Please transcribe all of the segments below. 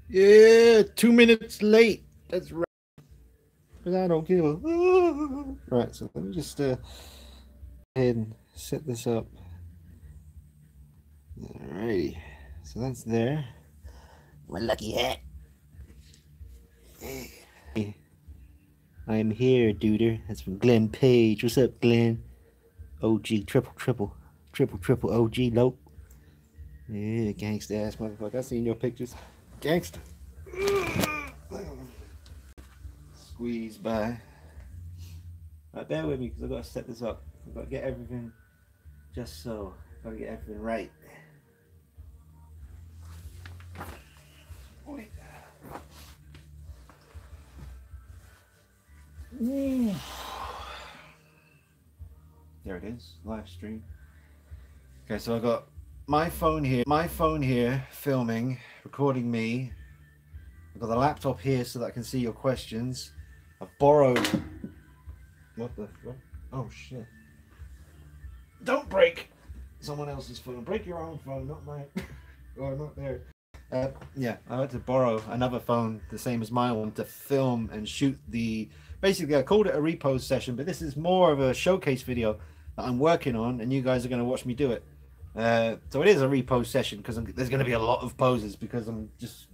Yeah, 2 minutes late. That's right. Because I don't give a. Right, so let me just go ahead and set this up. Alrighty. So that's there. My lucky hat. I am here, duder. That's from Glenn Page. What's up, Glenn? OG, triple OG, nope. Yeah, gangsta ass motherfucker. I seen your pictures. Gangsta. Squeeze by. Right, bear with me because I've got to set this up. I've got to get everything just so. I've got to get everything right. Wait. There it is, live stream. Okay, so I got my phone here filming, recording me. I've got the laptop here so that I can see your questions. I've borrowed. What the fuck? Oh shit. Don't break someone else's phone. Break your own phone, not mine. Oh, not there. Yeah, I had to borrow another phone, the same as my one, to film and shoot the. Basically, I called it a repose session, but this is more of a showcase video that I'm working on, and you guys are going to watch me do it. So it is a repose session because there's going to be a lot of poses because I'm just,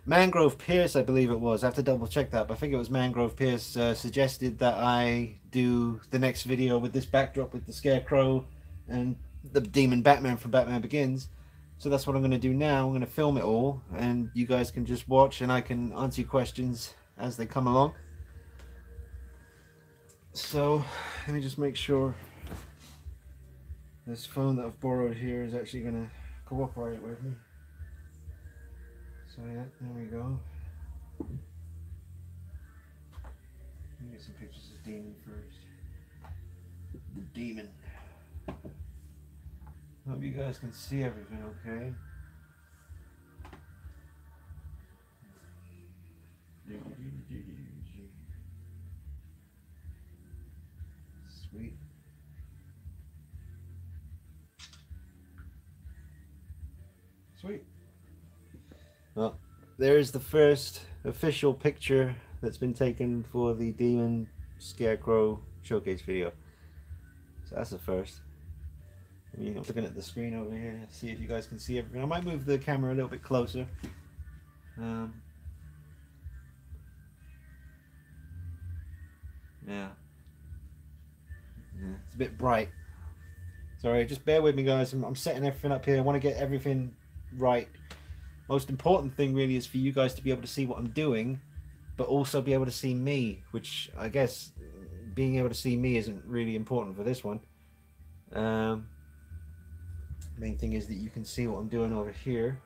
Mangrove Pierce, I believe it was. I have to double check that, but I think it was Mangrove Pierce suggested that I do the next video with this backdrop with the Scarecrow and the Demon Batman from Batman Begins. So that's what I'm going to do now. I'm going to film it all, and you guys can just watch, and I can answer your questions as they come along. So let me just make sure this phone that I've borrowed here is actually going to cooperate with me. So yeah, there we go. Let me get some pictures of Demon first. The Demon. Hope you guys can see everything okay. Sweet. Sweet. Well, there's the first official picture that's been taken for the Demon Scarecrow showcase video. So that's the first. I'm looking at the screen over here, see if you guys can see everything. I might move the camera a little bit closer. Yeah, it's a bit bright. Sorry, just bear with me, guys. I'm setting everything up here. I want to get everything right. Most important thing really is for you guys to be able to see what I'm doing, but also be able to see me, which I guess being able to see me isn't really important for this one. Main thing is that you can see what I'm doing over here,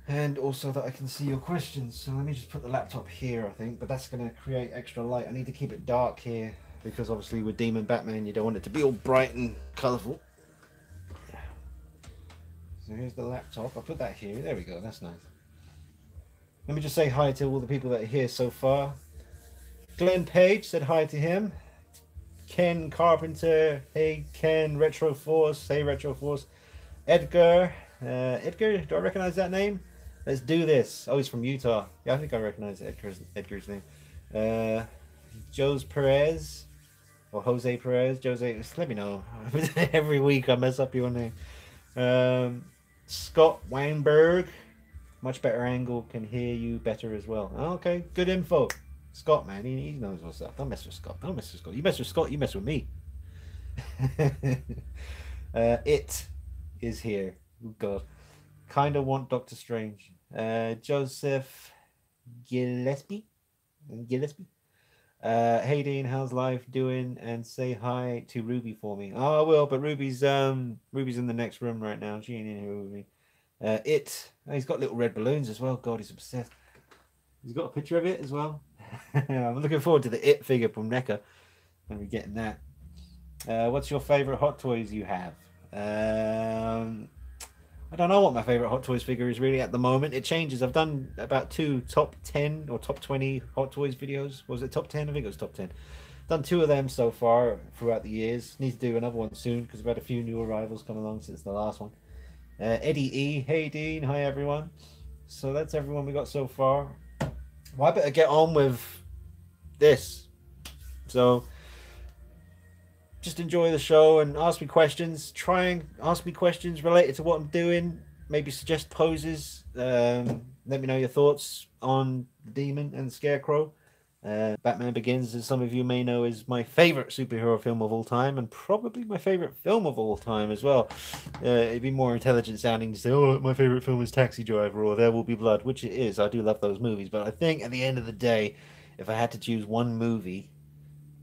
and also that I can see your questions. So let me just put the laptop here, I think, but that's going to create extra light. I need to keep it dark here because obviously with Demon Batman you don't want it to be all bright and colourful. So here's the laptop. I'll put that here. There we go. That's nice. Let me just say hi to all the people that are here so far. Glenn Page said hi to him. Ken Carpenter. Hey Ken. Retro Force. Hey Retro Force. Edgar. Edgar, do I recognize that name? Let's do this. Oh, he's from Utah. Yeah, I think I recognize Edgar's name. Jose Perez. Or Jose Perez. Jose. Just let me know. Every week I mess up your name. Scott Weinberg, much better angle, can hear you better as well. Oh, okay, good info. Scott, man, he knows what's up. Don't mess with Scott. Don't mess with Scott. You mess with Scott, you mess with me. It is here. Oh God, kind of want Doctor Strange. Joseph Gillespie. Hey Dean, how's life doing? And say hi to Ruby for me. Oh, I will, but Ruby's in the next room right now. She ain't in here with me. He's got little red balloons as well. God, he's obsessed. He's got a picture of it as well. I'm looking forward to the It figure from NECA when we're getting that. What's your favorite Hot Toys you have? I don't know what my favorite Hot Toys figure is really at the moment. It changes. I've done about 2 top 10 or top 20 Hot Toys videos. Was it top 10? I think it was top 10. Done 2 of them so far throughout the years. Need to do another one soon because I've had a few new arrivals come along since the last one. Eddie E, hey Dean, hi everyone. So that's everyone we got so far. Well, I better get on with this. So just enjoy the show and ask me questions. Try and ask me questions related to what I'm doing. Maybe suggest poses. Let me know your thoughts on Demon and Scarecrow. Batman Begins, as some of you may know, is my favorite superhero film of all time, and probably my favorite film of all time as well. It'd be more intelligent sounding to say, "Oh, my favorite film is Taxi Driver" or "There Will Be Blood," which it is. I do love those movies, but I think at the end of the day, if I had to choose one movie,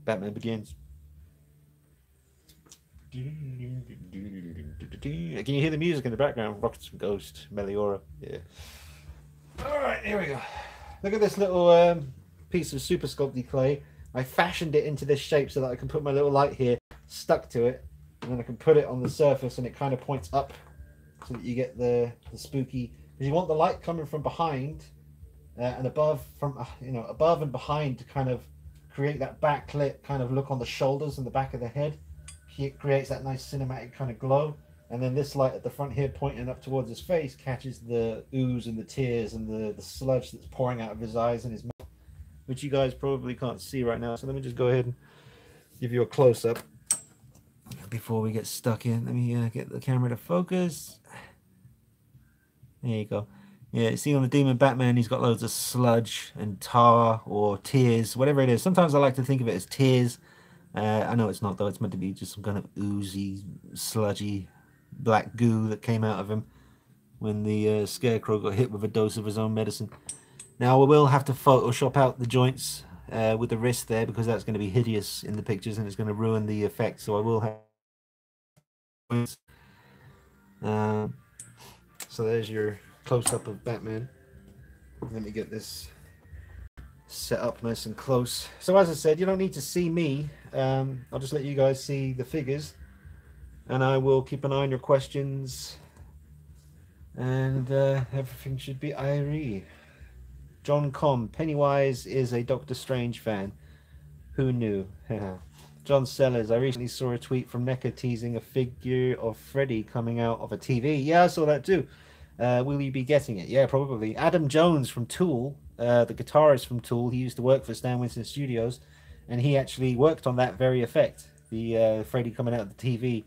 Batman Begins. Can you hear the music in the background? Rockets from Ghost, Meliora. Yeah. All right, here we go. Look at this little piece of super sculpty clay. I fashioned it into this shape so that I can put my little light here stuck to it, and then I can put it on the surface, and it kind of points up so that you get the spooky. Because you want the light coming from behind and above, from above and behind, to kind of create that backlit kind of look on the shoulders and the back of the head. It creates that nice cinematic kind of glow, and then this light at the front here pointing up towards his face catches the ooze and the tears and the sludge that's pouring out of his eyes and his mouth, which you guys probably can't see right now. So let me just go ahead and give you a close-up before we get stuck in. Let me get the camera to focus. There you go. Yeah, see on the Demon Batman, he's got loads of sludge and tar or tears, whatever it is. Sometimes I like to think of it as tears. I know it's not, though. It's meant to be just some kind of oozy, sludgy black goo that came out of him when the Scarecrow got hit with a dose of his own medicine. Now, we will have to Photoshop out the joints with the wrist there, because that's going to be hideous in the pictures and it's going to ruin the effect. So I will have... so there's your close-up of Batman. Let me get this set up nice and close. So as I said, you don't need to see me. I'll just let you guys see the figures, and I will keep an eye on your questions, and everything should be airy. John Com, Pennywise is a Doctor Strange fan. Who knew? John Sellers, I recently saw a tweet from NECA teasing a figure of Freddy coming out of a TV. Yeah, I saw that too. Will you be getting it? Yeah, probably. Adam Jones from Tool, the guitarist from Tool, he used to work for Stan Winston Studios, and he actually worked on that very effect, the Freddy coming out of the TV.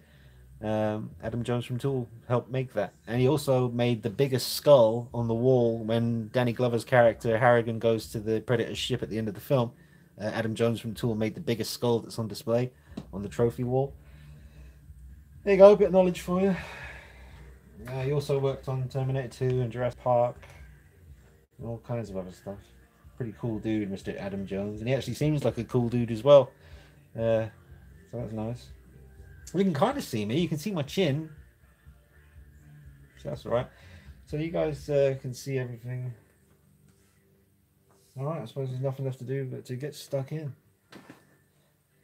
Adam Jones from Tool helped make that, and he also made the biggest skull on the wall when Danny Glover's character Harrigan goes to the Predator's ship at the end of the film. Adam Jones from Tool made the biggest skull that's on display on the trophy wall. There you go, a bit of knowledge for you. He also worked on Terminator 2 and Jurassic Park and all kinds of other stuff. Pretty cool dude, Mr. Adam Jones, and he actually seems like a cool dude as well. So that's nice. You can kind of see me. You can see my chin. So that's alright. So you guys can see everything. Alright, I suppose there's nothing left to do but to get stuck in.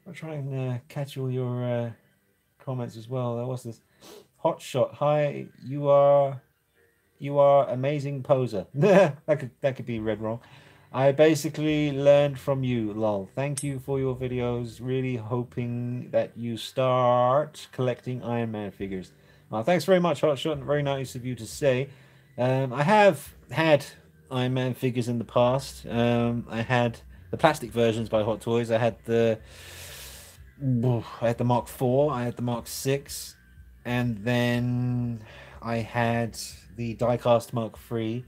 I'll try and catch all your comments as well. What's this? Hot Shot. Hi, you are amazing poser. that could be read wrong. I basically learned from you, lol. Thank you for your videos. Really hoping that you start collecting Iron Man figures. Thanks very much, Hot Shot. Very nice of you to say. I have had Iron Man figures in the past. I had the plastic versions by Hot Toys. I had the Mark IV. I had the Mark VI. And then I had the diecast Mark III,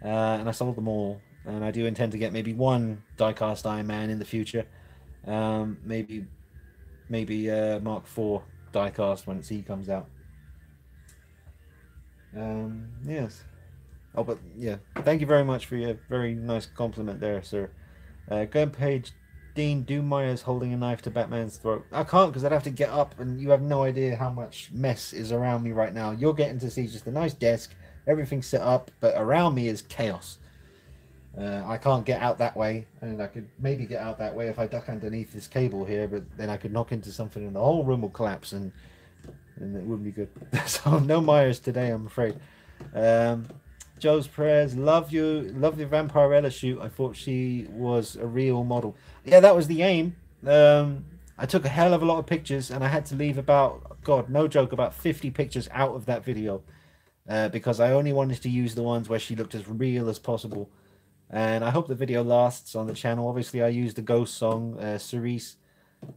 and I sold them all. And I do intend to get maybe one diecast Iron Man in the future. Maybe Mark IV diecast when he comes out. Yes. Oh, but yeah, thank you very much for your very nice compliment there, sir. Go page. Dean, do Myers holding a knife to Batman's throat. I can't, because I'd have to get up, and you have no idea how much mess is around me right now. You're getting to see just a nice desk, everything set up, but around me is chaos. I can't get out that way, and I could maybe get out that way if I duck underneath this cable here, but then I could knock into something and the whole room will collapse, and it wouldn't be good. So no Myers today, I'm afraid. Joe's prayers, love you, love the Vampirella shoot. I thought she was a real model. Yeah, that was the aim. I took a hell of a lot of pictures, and I had to leave about, God, no joke, about 50 pictures out of that video. because I only wanted to use the ones where she looked as real as possible. And I hope the video lasts on the channel. Obviously, I used the Ghost song, Cerise,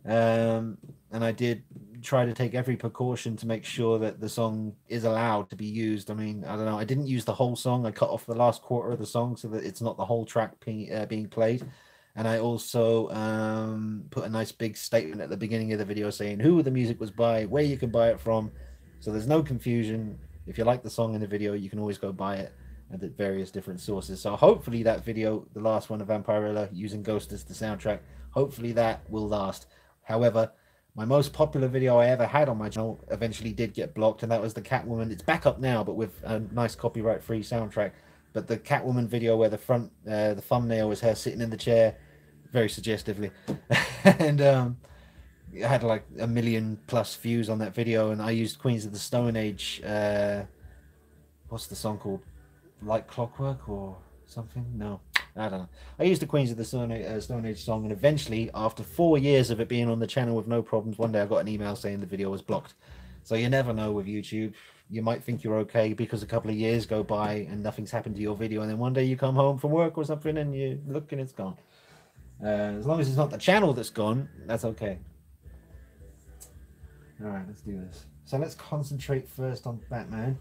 and I did try to take every precaution to make sure that the song is allowed to be used. I mean, I don't know. I didn't use the whole song. I cut off the last quarter of the song so that it's not the whole track being played. And I also put a nice big statement at the beginning of the video saying who the music was by, where you can buy it from. So there's no confusion. If you like the song in the video, you can always go buy it at various different sources. So hopefully that video, the last one of Vampirella, using Ghost as the soundtrack, hopefully that will last. However, my most popular video I ever had on my channel eventually did get blocked, and that was the Catwoman. It's back up now, but with a nice copyright-free soundtrack. But the Catwoman video where the thumbnail was her sitting in the chair, very suggestively, and it had like 1 million+ views on that video, and I used Queens of the Stone Age. What's the song called? Like Clockwork or something? No, I don't know. I used the Queens of the Stone Age song, and eventually, after 4 years of it being on the channel with no problems, one day I got an email saying the video was blocked. So you never know with YouTube. You might think you're okay because a couple of years go by and nothing's happened to your video, and then one day you come home from work or something and you look and it's gone. As long as it's not the channel that's gone, that's okay. All right, let's do this. So let's concentrate first on Batman.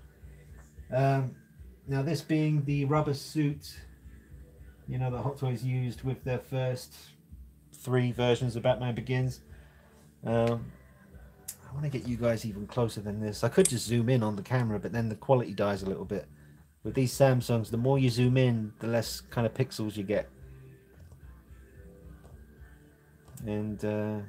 Now, this being the rubber suit, you know, that Hot Toys used with their first 3 versions of Batman Begins. I want to get you guys even closer than this. I could just zoom in on the camera, but then the quality dies a little bit. With these Samsungs, the more you zoom in, the less kind of pixels you get. And, yeah.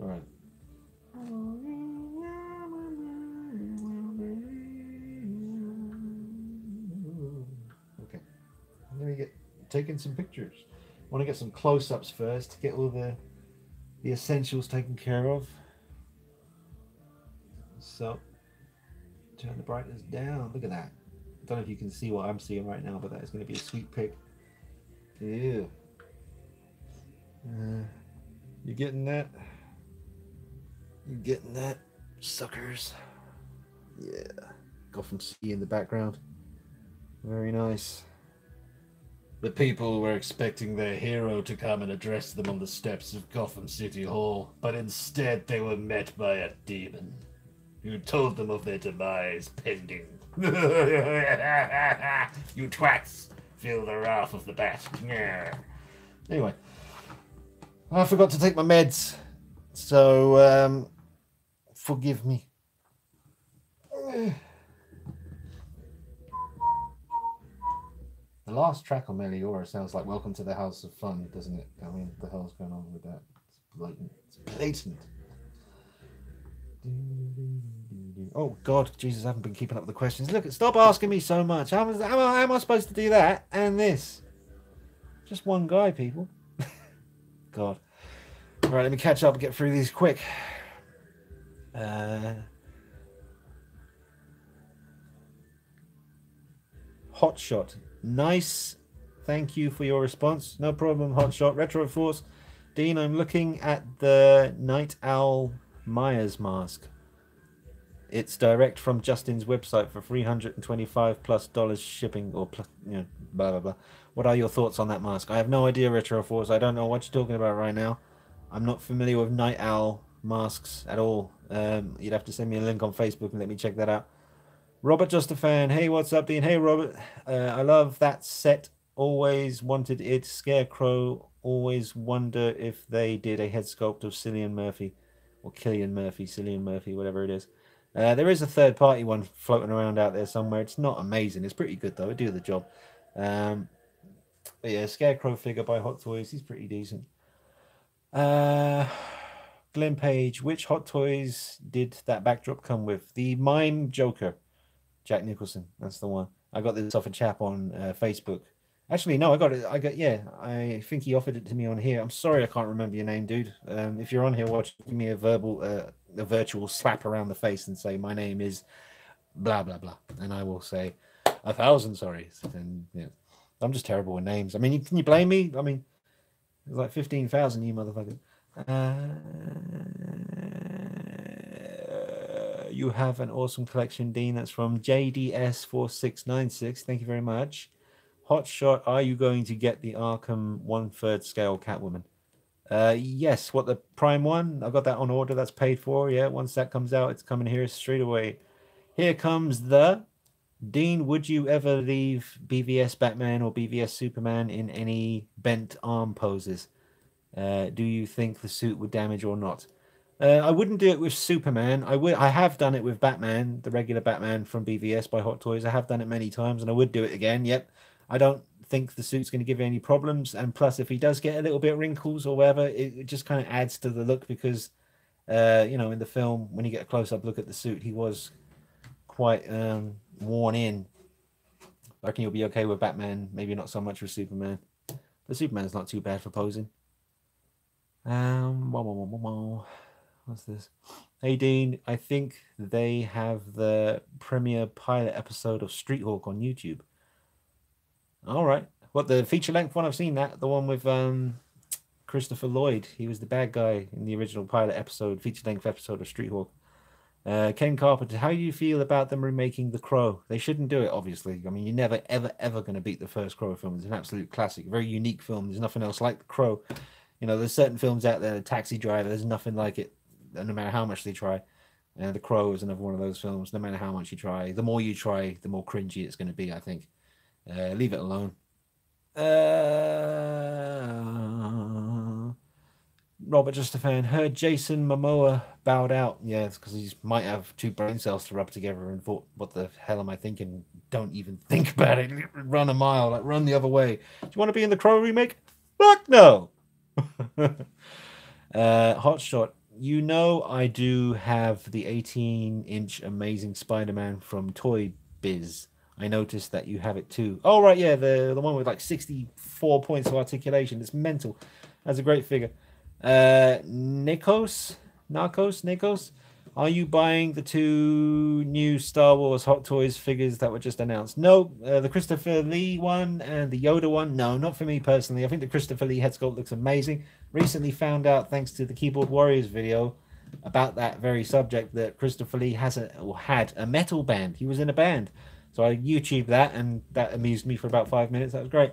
Alright. Okay. Let me get taking some pictures. I want to get some close-ups first to get all the essentials taken care of. So, turn the brightness down. Look at that. I don't know if you can see what I'm seeing right now, but that is going to be a sweet pic. Ew. You getting that? You getting that, suckers? Yeah. Gotham City in the background. Very nice. The people were expecting their hero to come and address them on the steps of Gotham City Hall, but instead they were met by a demon who told them of their demise pending. You twats! Feel the wrath of the bat. Anyway, I forgot to take my meds, so forgive me. The last track on Meliora sounds like Welcome to the House of Fun, doesn't it? I mean, what the hell's going on with that? It's blatant. It's blatant. Oh God, Jesus, I haven't been keeping up with the questions. Look, stop asking me so much. How am I supposed to do that and this? Just one guy, people. God. All right, let me catch up and get through these quick. Hotshot. Nice. Thank you for your response. No problem, Hotshot. Retro Force. Dean, I'm looking at the Night Owl Myers mask. It's direct from Justin's website for $325+ shipping, or plus, you know, blah blah blah. What are your thoughts on that mask? I have no idea, Retro Force. I don't know what you're talking about right now. I'm not familiar with Night Owl masks at all. You'd have to send me a link on Facebook and let me check that out. Robert Just a Fan. Hey, what's up, Dean? Hey, Robert. I love that set. Always wanted it. Scarecrow. Always wonder if they did a head sculpt of Cillian Murphy. Or Cillian Murphy, whatever it is. There is a third-party one floating around out there somewhere. It's not amazing. It's pretty good, though. It do the job. But yeah, Scarecrow figure by Hot Toys. He's pretty decent. Glenn Page. Which Hot Toys did that backdrop come with? The Mime Joker. Jack Nicholson. That's the one. I got this off a chap on Facebook. Actually, no, I got it. Yeah, I think he offered it to me on here. I'm sorry I can't remember your name, dude. If you're on here watching, give me a virtual slap around the face and say my name is blah blah blah, and I will say 1,000 sorries. And yeah, I'm just terrible with names. I mean, can you blame me? I mean, there's like 15,000 you motherfucker. You have an awesome collection, Dean. That's from JDS4696. Thank you very much. Hot shot. Are you going to get the Arkham 1/3 scale Catwoman? Yes. What, the Prime one? I got that on order. That's paid for. Yeah. Once that comes out, it's coming here straight away. Here comes the Dean. Would you ever leave BVS Batman or BVS Superman in any bent arm poses? Do you think the suit would damage or not? I wouldn't do it with Superman. I have done it with Batman, the regular Batman from BVS by Hot Toys. I have done it many times, and I would do it again. Yep. I don't think the suit's going to give you any problems. And plus, if he does get a little bit of wrinkles or whatever, it just kind of adds to the look because, you know, in the film, when you get a close-up look at the suit, he was quite worn in. I reckon you'll be okay with Batman. Maybe not so much with Superman. The Superman's not too bad for posing. What's this? Hey Dean, I think they have the premiere pilot episode of Street Hawk on YouTube. All right. What, the feature length one? I've seen that. The one with Christopher Lloyd. He was the bad guy in the original pilot episode, feature length episode of Street Hawk. Ken Carpenter, how do you feel about them remaking The Crow? They shouldn't do it, obviously. I mean, you're never, ever, ever going to beat the first Crow film. It's an absolute classic, very unique film. There's nothing else like The Crow. You know, there's certain films out there, Taxi Driver, there's nothing like it, no matter how much they try. And The Crow is another one of those films, no matter how much you try. The more you try, the more cringy it's going to be, I think. Leave it alone. Robert, just a fan. Heard Jason Momoa bowed out. Yeah, it's because he might have two brain cells to rub together and thought, what the hell am I thinking? Don't even think about it. Run a mile, like run the other way. Do you want to be in the Crow remake? Fuck no. Hot shot. You know I do have the 18-inch Amazing Spider-Man from Toy Biz. I noticed that you have it too. Oh, right, yeah, the one with like 64 points of articulation. It's mental. That's a great figure. Nikos? Are you buying the two new Star Wars Hot Toys figures that were just announced? No, the Christopher Lee one and the Yoda one. No, not for me personally. I think the Christopher Lee head sculpt looks amazing. Recently found out, thanks to the Keyboard Warriors video about that very subject, that Christopher Lee had a metal band. He was in a band. So I YouTubed that, and that amused me for about 5 minutes. That was great.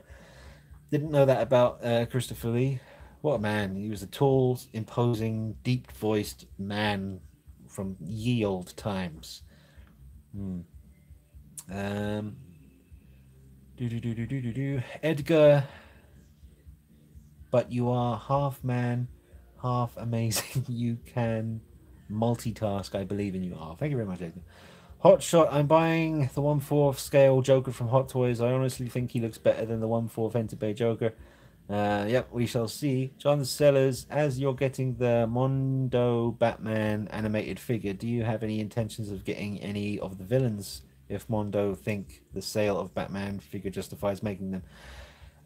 Didn't know that about Christopher Lee. What a man. He was a tall, imposing, deep-voiced man from ye old times. Edgar, but you are half man, half amazing. You can multitask. I believe in you. Oh, thank you very much, Edgar. Hot shot. I'm buying the 1/4 scale Joker from Hot Toys. I honestly think he looks better than the 1/4 Entebbe Joker. Yep, we shall see. John Sellers, as you're getting the Mondo Batman animated figure, do you have any intentions of getting any of the villains if Mondo think the sale of Batman figure justifies making them?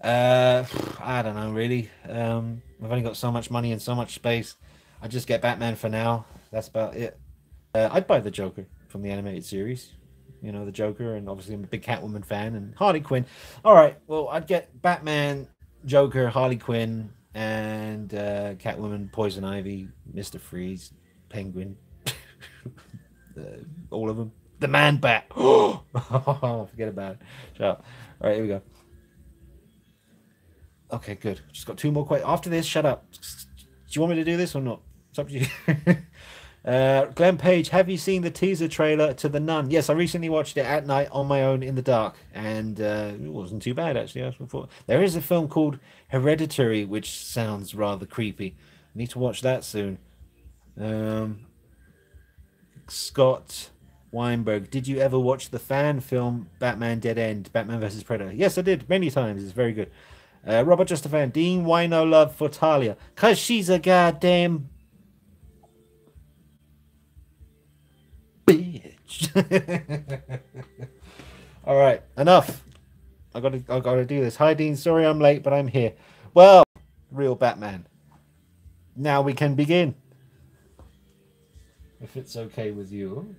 I don't know, really. I've only got so much money and so much space. I just get Batman for now. That's about it. I'd buy the Joker from the animated series. You know, the Joker, and obviously I'm a big Catwoman fan, and Harley Quinn. All right, well, I'd get Batman, Joker, Harley Quinn, and Catwoman, Poison Ivy, Mr. Freeze, Penguin, all of them. The Man Bat. Oh, forget about it. Shut up. All right, here we go. Okay, good. Just got two more questions. After this, shut up. Do you want me to do this or not? It's up to you. Glenn Page, have you seen the teaser trailer to The Nun? Yes, I recently watched it at night on my own in the dark, and it wasn't too bad, actually. There is a film called Hereditary, which sounds rather creepy. I need to watch that soon. Scott Weinberg, did you ever watch the fan film Batman Dead End, Batman vs. Predator? Yes, I did, many times. It's very good. Robert, just a fan. Dean, why no love for Talia? Because she's a goddamn bitch. All right, enough. I gotta do this. Hi, Dean. Sorry I'm late, but I'm here. Well, real Batman. Now we can begin. If it's okay with you.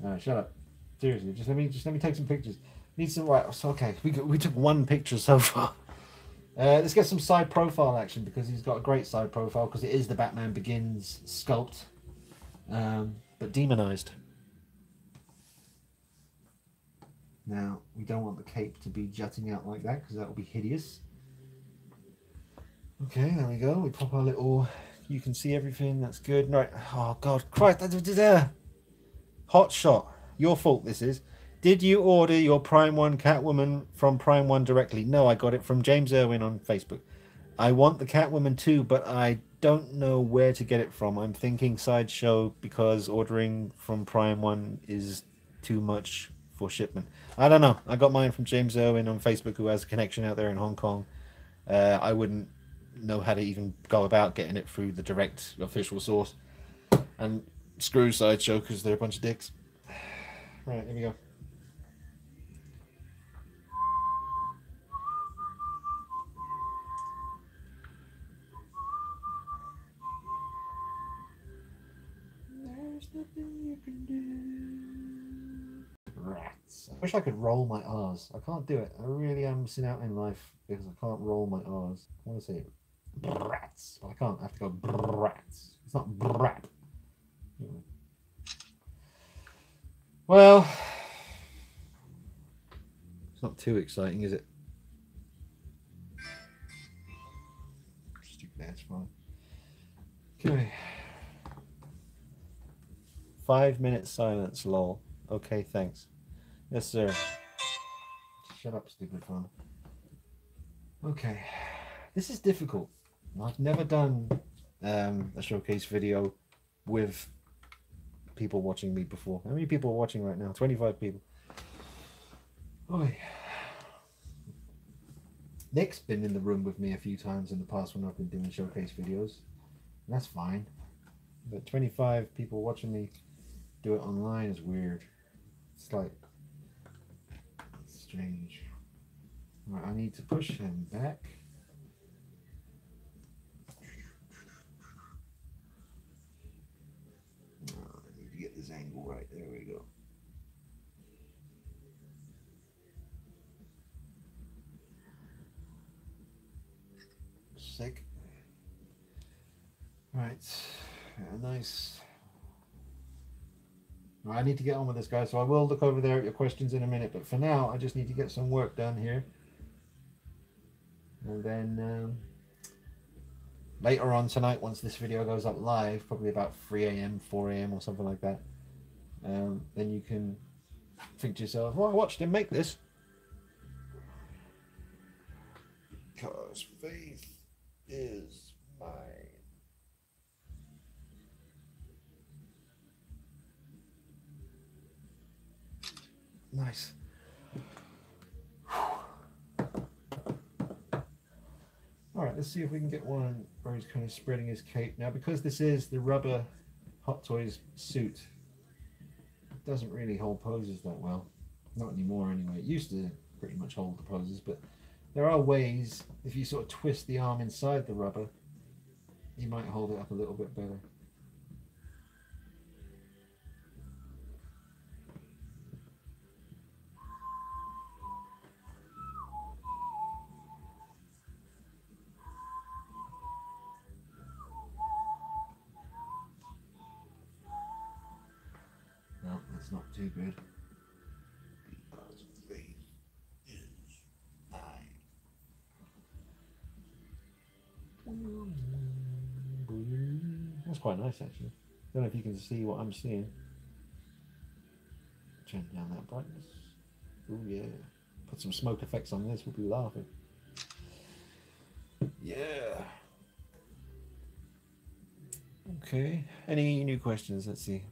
Alright, shut up. Seriously, just let me take some pictures. Need some right. So, okay, we took one picture so far. Let's get some side profile action because he's got a great side profile because it is the Batman Begins sculpt, but demonized. Now we don't want the cape to be jutting out like that because that will be hideous. Okay, there we go. We pop our little. You can see everything. That's good. Right. Oh God, Christ! Hot shot. Your fault. This is. Did you order your Prime 1 Catwoman from Prime 1 directly? No, I got it from James Irwin on Facebook. I want the Catwoman too, but I don't know where to get it from. I'm thinking Sideshow because ordering from Prime 1 is too much for shipment. I don't know. I got mine from James Irwin on Facebook, who has a connection out there in Hong Kong. I wouldn't know how to even go about getting it through the direct official source. And screw Sideshow because they're a bunch of dicks. Right, here we go. There's nothing you can do. Rats. I wish I could roll my R's. I can't do it. I really am missing out in life because I can't roll my R's. I want to say brats, but I can't. I have to go brats. It's not brat. Well, it's not too exciting, is it? Stupid ass fine. Okay. 5 minutes silence, lol. Okay, thanks. Yes, sir. Shut up, stupid phone. Okay. This is difficult. I've never done a showcase video with people watching me before. How many people are watching right now? 25 people. Oy. Nick's been in the room with me a few times in the past when I've been doing showcase videos. That's fine. But 25 people watching me do it online is weird. It's like strange. Right, I need to push him back. Oh, I need to get this angle right. There we go. Sick. Right, nice. I need to get on with this, guys, so I will look over there at your questions in a minute, but for now I just need to get some work done here, and then later on tonight, once this video goes up live, probably about 3 AM 4 AM or something like that, then you can think to yourself, well, I watched him make this because faith is mine. Nice. Alright, let's see if we can get one where he's kind of spreading his cape. Now, because this is the rubber Hot Toys suit, it doesn't really hold poses that well. Not anymore anyway. It used to pretty much hold the poses, but there are ways, if you sort of twist the arm inside the rubber, you might hold it up a little bit better. No, that's not too good. Because faith is mine. That's quite nice, actually. Don't know if you can see what I'm seeing. Turn down that brightness. Oh yeah. Put some smoke effects on this, we'll be laughing. Yeah. Okay. Any new questions? Let's see.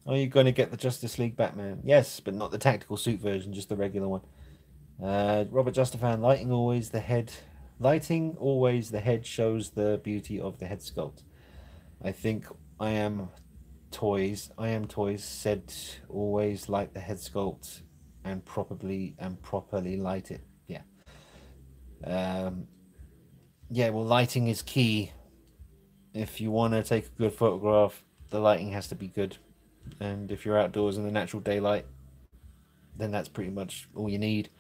Are you going to get the Justice League Batman? Yes, but not the tactical suit version, just the regular one. Robert Justafan, lighting always the head shows the beauty of the head sculpt. I think I Am Toys said always light the head sculpt and properly light it. Yeah. Yeah, well, lighting is key. If you want to take a good photograph, the lighting has to be good. and if you're outdoors in the natural daylight, then that's pretty much all you need,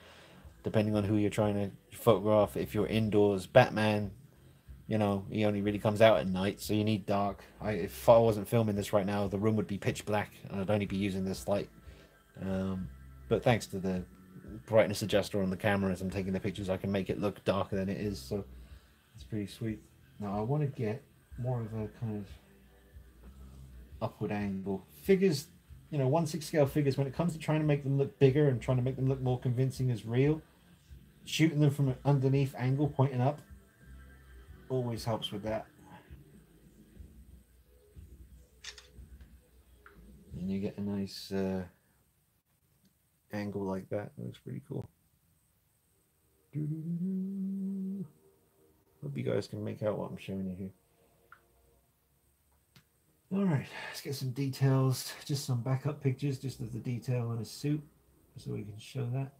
depending on who you're trying to photograph. If you're indoors, Batman, you know, he only really comes out at night, so you need dark. If I wasn't filming this right now, the room would be pitch black, and I'd only be using this light. But thanks to the brightness adjuster on the camera as I'm taking the pictures, I can make it look darker than it is, so it's pretty sweet. Now I want to get more of a kind of upward angle. Figures, you know, 1/6 scale figures, when it comes to trying to make them look bigger and trying to make them look more convincing as real, shooting them from an underneath angle pointing up always helps with that. And you get a nice angle like that. That looks pretty cool. Hope you guys can make out what I'm showing you here. Alright, let's get some details, just some backup pictures, just of the detail on his suit, so we can show that.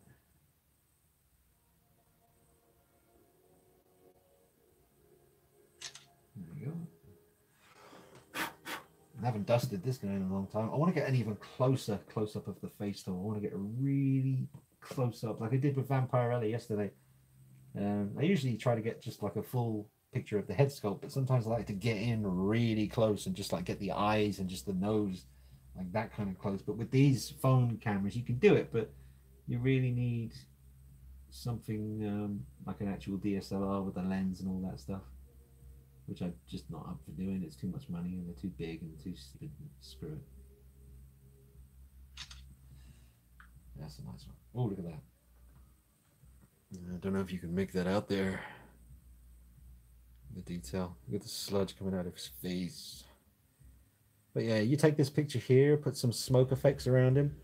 There we go. I haven't dusted this guy in a long time. I want to get an even close up of the face though. I want to get a really close up, like I did with Vampirella yesterday. I usually try to get just like a full picture of the head sculpt, but sometimes I like to get in really close and just like get the eyes and just the nose, like that kind of close. But with these phone cameras you can do it, but you really need something like an actual DSLR with a lens and all that stuff, which I'm just not up for doing. It's too much money and they're too big and too stupid. Screw it. That's a nice one. Oh, look at that. I don't know if you can make that out there. The detail. Look at the sludge coming out of his face. But yeah, you take this picture here, put some smoke effects around him,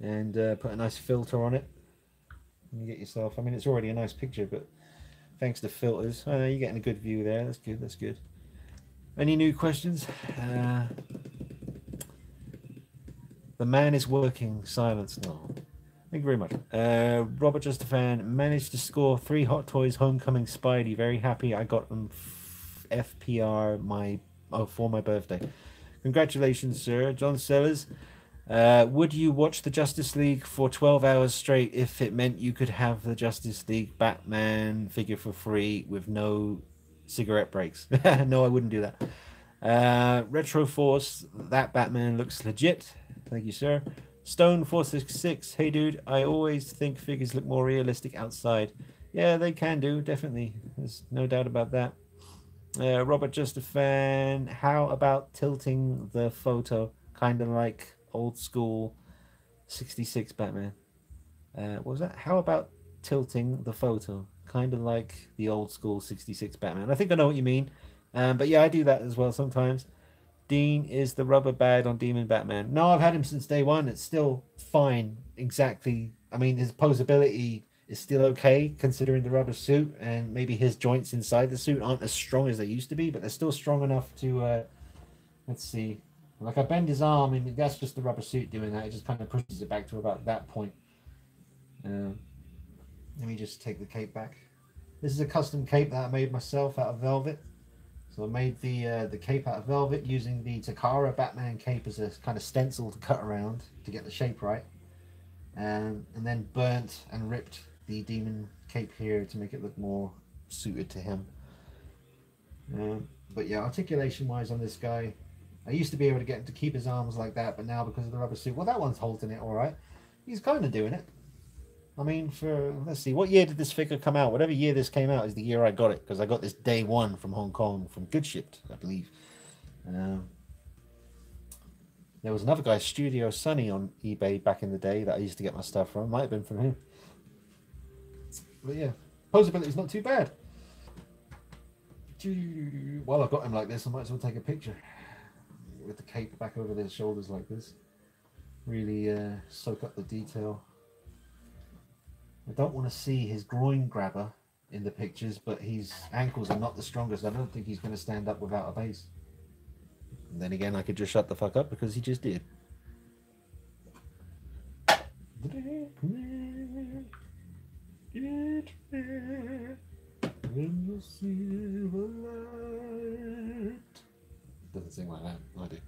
and put a nice filter on it. And you get yourself, I mean, it's already a nice picture, but thanks to filters, you're getting a good view there. That's good, that's good. Any new questions? The man is working. Silence. No. Thank you very much. Robert Just a Fan managed to score 3 Hot Toys Homecoming Spidey. Very happy. I got them FPR for my birthday. Congratulations, sir. John Sellers. Would you watch the Justice League for 12 hours straight if it meant you could have the Justice League Batman figure for free with no cigarette breaks? No, I wouldn't do that. Retro Force, that Batman looks legit. Thank you, sir. Stone 466, hey dude, I always think figures look more realistic outside. Yeah, they can do, definitely. There's no doubt about that. Robert Just a Fan, how about tilting the photo? Kind of like old school 66 Batman. What was that? How about tilting the photo? Kind of like the old school 66 Batman. I think I know what you mean. But yeah, I do that as well sometimes. Dean is the rubber bad on Demon Batman. No, I've had him since day one. It's still fine. Exactly. I mean, his posability is still okay considering the rubber suit, and maybe his joints inside the suit aren't as strong as they used to be, but they're still strong enough to, let's see. Like I bend his arm, and that's just the rubber suit doing that. It just kind of pushes it back to about that point. Let me just take the cape back. This is a custom cape that I made myself out of velvet. So I made the cape out of velvet using the Takara Batman cape as a kind of stencil to cut around to get the shape right. And then burnt and ripped the demon cape here to make it look more suited to him. But yeah, articulation wise on this guy, I used to be able to get him to keep his arms like that, but now because of the rubber suit, well, that one's holding it all right. He's kind of doing it. I mean, let's see, what year did this figure come out? Whatever year this came out is the year I got it, because I got this day one from Hong Kong, from Good Shipped, I believe. There was another guy, Studio Sunny, on eBay back in the day that I used to get my stuff from. Might have been from him. But yeah, posability is not too bad. While I've got him like this, I might as well take a picture with the cape back over their shoulders like this. Really soak up the detail. I don't want to see his groin grabber in the pictures, but his ankles are not the strongest. I don't think he's going to stand up without a base. And then again, I could just shut the fuck up because he just did. Doesn't sing like that. I do.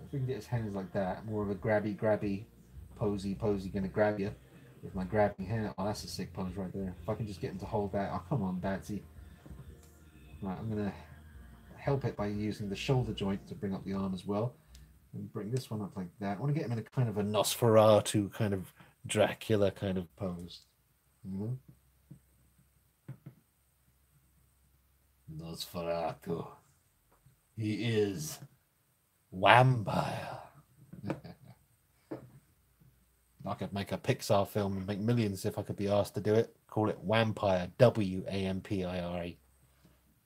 If we can get his hands like that, more of a grabby, posy, gonna grab you with my grabbing hand. Oh, that's a sick pose right there. If I can just get him to hold that. Oh, come on, Batsy. Right, I'm gonna help it by using the shoulder joint to bring up the arm as well. And bring this one up like that. I want to get him in a kind of a Nosferatu kind of Dracula kind of pose. You know? Nosferatu. He is vampire. I could make a Pixar film and make millions if I could be asked to do it. Call it Vampire. Wampire.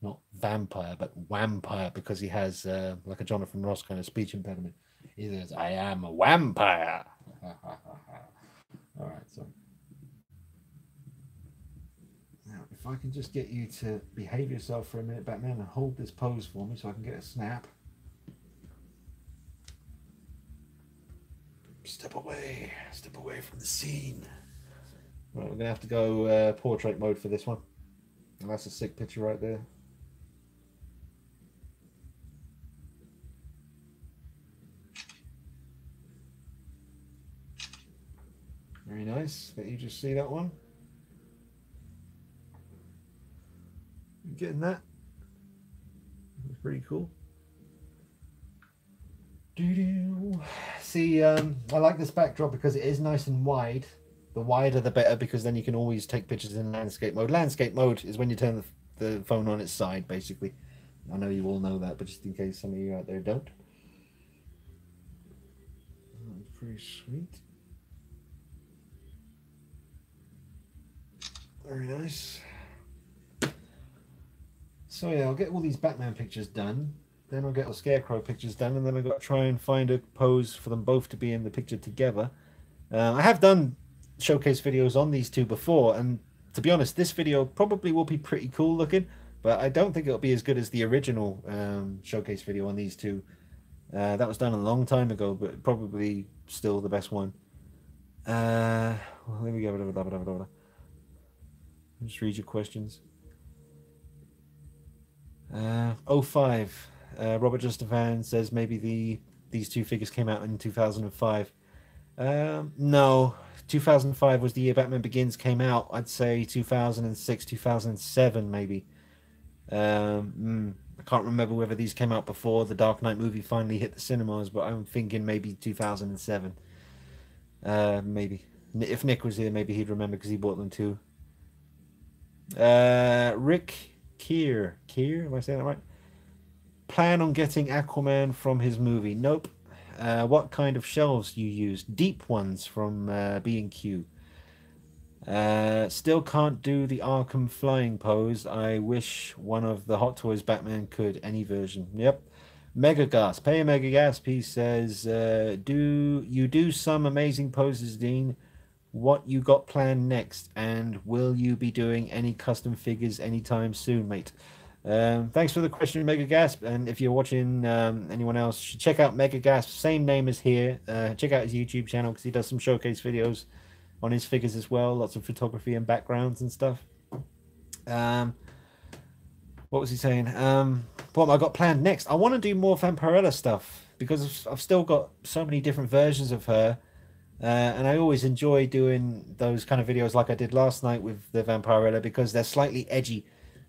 Not vampire, but vampire, because he has like a Jonathan Ross kind of speech impediment. He says, I am a vampire. All right, so now if I can just get you to behave yourself for a minute, Batman, and hold this pose for me so I can get a snap. Step away from the scene. Right, we're gonna have to go portrait mode for this one. And that's a sick picture right there. Very nice. Let you just see that one. You getting that? That's pretty cool. See, I like this backdrop because it is nice and wide. The wider the better, because then you can always take pictures in landscape mode. Landscape mode is when you turn the phone on its side, basically. I know you all know that, but just in case some of you out there don't. That's pretty sweet. Very nice. So yeah, I'll get all these Batman pictures done. Then I'll get the Scarecrow pictures done, and then I've got to try and find a pose for them both to be in the picture together. I have done showcase videos on these two before, and to be honest, this video probably will be pretty cool looking, but I don't think it'll be as good as the original showcase video on these two. That was done a long time ago, but probably still the best one. Well, there we go. Just read your questions. 05. Robert Justivan says maybe these two figures came out in 2005. No, 2005 was the year Batman Begins came out. I'd say 2006, 2007 maybe. I can't remember whether these came out before the Dark Knight movie finally hit the cinemas, but I'm thinking maybe 2007. Maybe. If Nick was here, maybe he'd remember because he bought them too. Rick Keir, am I saying that right? Plan on getting Aquaman from his movie? Nope. What kind of shelves you use? Deep ones from B&Q. Still can't do the Arkham flying pose. I wish one of the Hot Toys Batman could. Any version. Yep. Megagasp. Hey, Megagasp. He says, do you do some amazing poses, Dean? What you got planned next? And will you be doing any custom figures anytime soon, mate? Thanks for the question, Megagasp. And if you're watching anyone else, check out Megagasp, same name as here. Check out his YouTube channel because he does some showcase videos on his figures as well. Lots of photography and backgrounds and stuff. What was he saying? What have I got planned next? I want to do more Vampirella stuff because I've still got so many different versions of her. And I always enjoy doing those kind of videos like I did last night with the Vampirella because they're slightly edgy.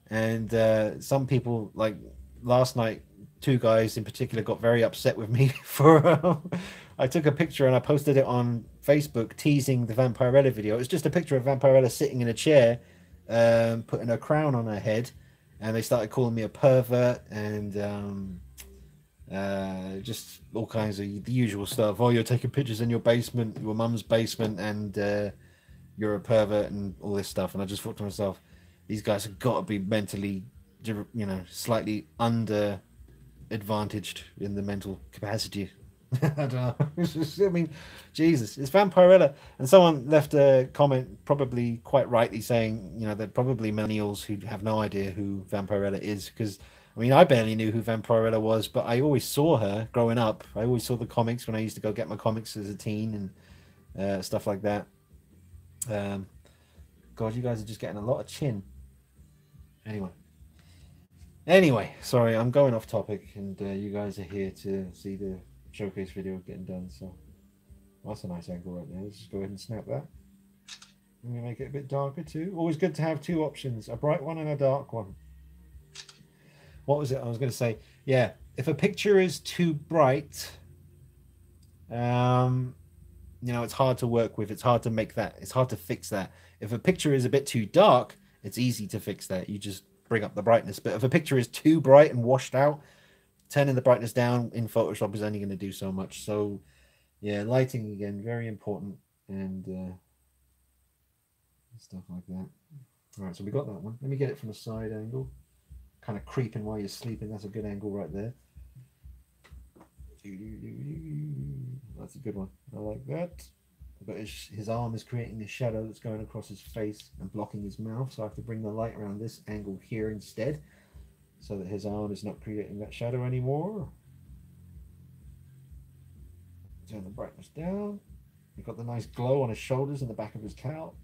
And some people, like last night, two guys in particular got very upset with me for I took a picture and I posted it on Facebook teasing the Vampirella video. It's just a picture of Vampirella sitting in a chair, putting a crown on her head, and they started calling me a pervert and just all kinds of the usual stuff. Oh, you're taking pictures in your basement, your mum's basement, and you're a pervert and all this stuff. And I just thought to myself, these guys have got to be mentally, slightly under advantaged in the mental capacity. I don't know. I mean, Jesus, it's Vampirella. And someone left a comment, probably quite rightly, saying, they're probably millennials who have no idea who Vampirella is. Because, I mean, I barely knew who Vampirella was, but I always saw her growing up. I always saw the comics when I used to go get my comics as a teen and stuff like that. God, you guys are just getting a lot of chin. Anyway, Anyway, sorry, I'm going off topic, and you guys are here to see the showcase video getting done. So that's a nice angle right there. Let's just go ahead and snap that. I'm gonna make it a bit darker too. Always good to have two options: a bright one and a dark one. What was it I was going to say? Yeah, if a picture is too bright, you know, it's hard to work with. It's hard to make that. It's hard to fix that. If a picture is a bit too dark, it's easy to fix that. You just bring up the brightness. But if a picture is too bright and washed out, turning the brightness down in Photoshop is only going to do so much. So, yeah, lighting again, very important, and stuff like that. All right, so we got that one. Let me get it from a side angle. Kind of creeping while you're sleeping. That's a good angle right there. That's a good one. I like that. But his arm is creating a shadow that's going across his face and blocking his mouth. So I have to bring the light around this angle here instead, so that his arm is not creating that shadow anymore. Turn the brightness down. You've got the nice glow on his shoulders and the back of his cowl.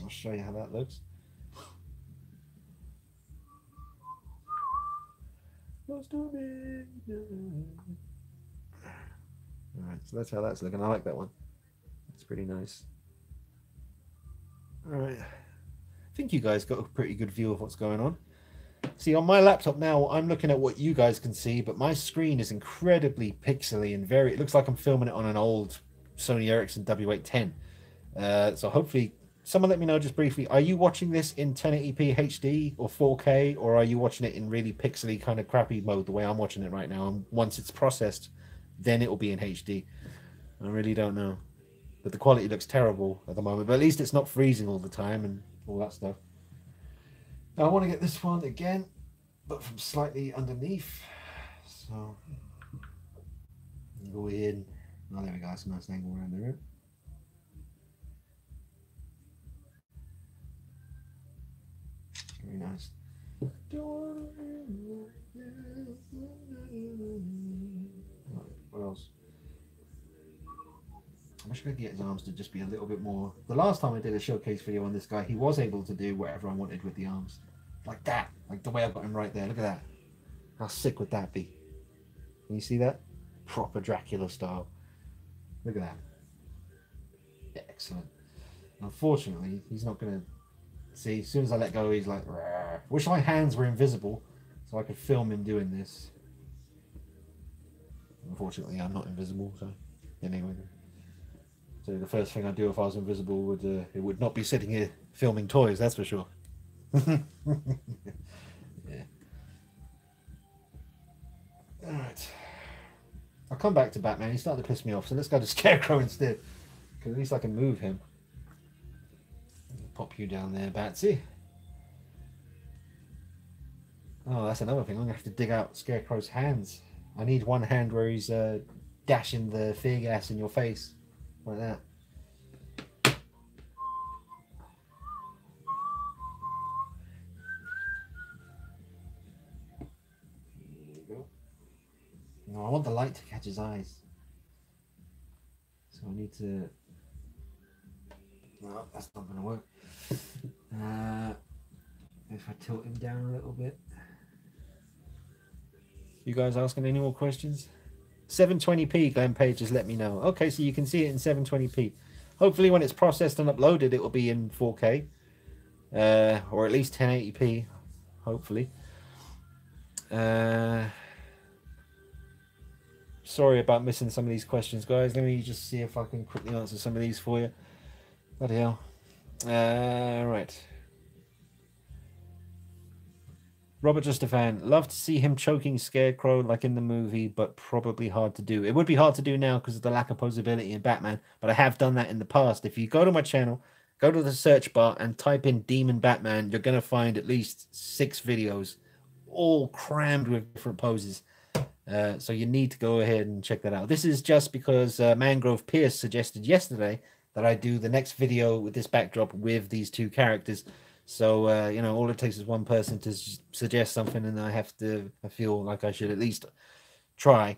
I'll show you how that looks. Alright, so that's how that's looking. I like that one. It's pretty nice. Alright. I think you guys got a pretty good view of what's going on. See, on my laptop now, I'm looking at what you guys can see, but my screen is incredibly pixely and it looks like I'm filming it on an old Sony Ericsson W810. So hopefully, someone let me know just briefly, are you watching this in 1080p HD or 4K, or are you watching it in really pixely kind of crappy mode the way I'm watching it right now? And once it's processed, then it will be in HD. I really don't know. But the quality looks terrible at the moment, but at least it's not freezing all the time and all that stuff. Now I want to get this one again, but from slightly underneath. So go in. Oh, there we go. That's a nice angle around there. Very nice. What else? I wish I could get his arms to just be a little bit more. The last time I did a showcase video on this guy, he was able to do whatever I wanted with the arms. Like that. Like the way I've got him right there. Look at that. How sick would that be? Can you see that? Proper Dracula style. Look at that. Excellent. Unfortunately, he's not going to see. As soon as I let go, he's like, "Rawr." Wish my hands were invisible so I could film him doing this. Unfortunately, I'm not invisible, so anyway. So the first thing I'd do if I was invisible would it would not be sitting here filming toys, that's for sure. Yeah. Alright. I'll come back to Batman. He's starting to piss me off, so let's go to Scarecrow instead. Because at least I can move him. Pop you down there, Batsy. Oh, that's another thing. I'm going to have to dig out Scarecrow's hands. I need one hand where he's dashing the fear gas in your face. Like that. There you go. No, I want the light to catch his eyes. So I need to... Well, that's not going to work. If I tilt him down a little bit. You guys asking any more questions? 720p, Glenn Page just let me know. Okay, so you can see it in 720p. Hopefully when it's processed and uploaded, it will be in 4K. Or at least 1080p, hopefully. Sorry about missing some of these questions, guys. Let me just see if I can quickly answer some of these for you. Bloody hell. Right. Robert Just a Fan. Love to see him choking Scarecrow like in the movie, but probably hard to do. It would be hard to do now because of the lack of posability in Batman, but I have done that in the past. If you go to my channel, go to the search bar and type in Demon Batman, you're going to find at least 6 videos, all crammed with different poses. So you need to go ahead and check that out. This is just because Mangrove Pierce suggested yesterday that I do the next video with this backdrop with these 2 characters. So, you know, all it takes is one person to suggest something, and I feel like I should at least try.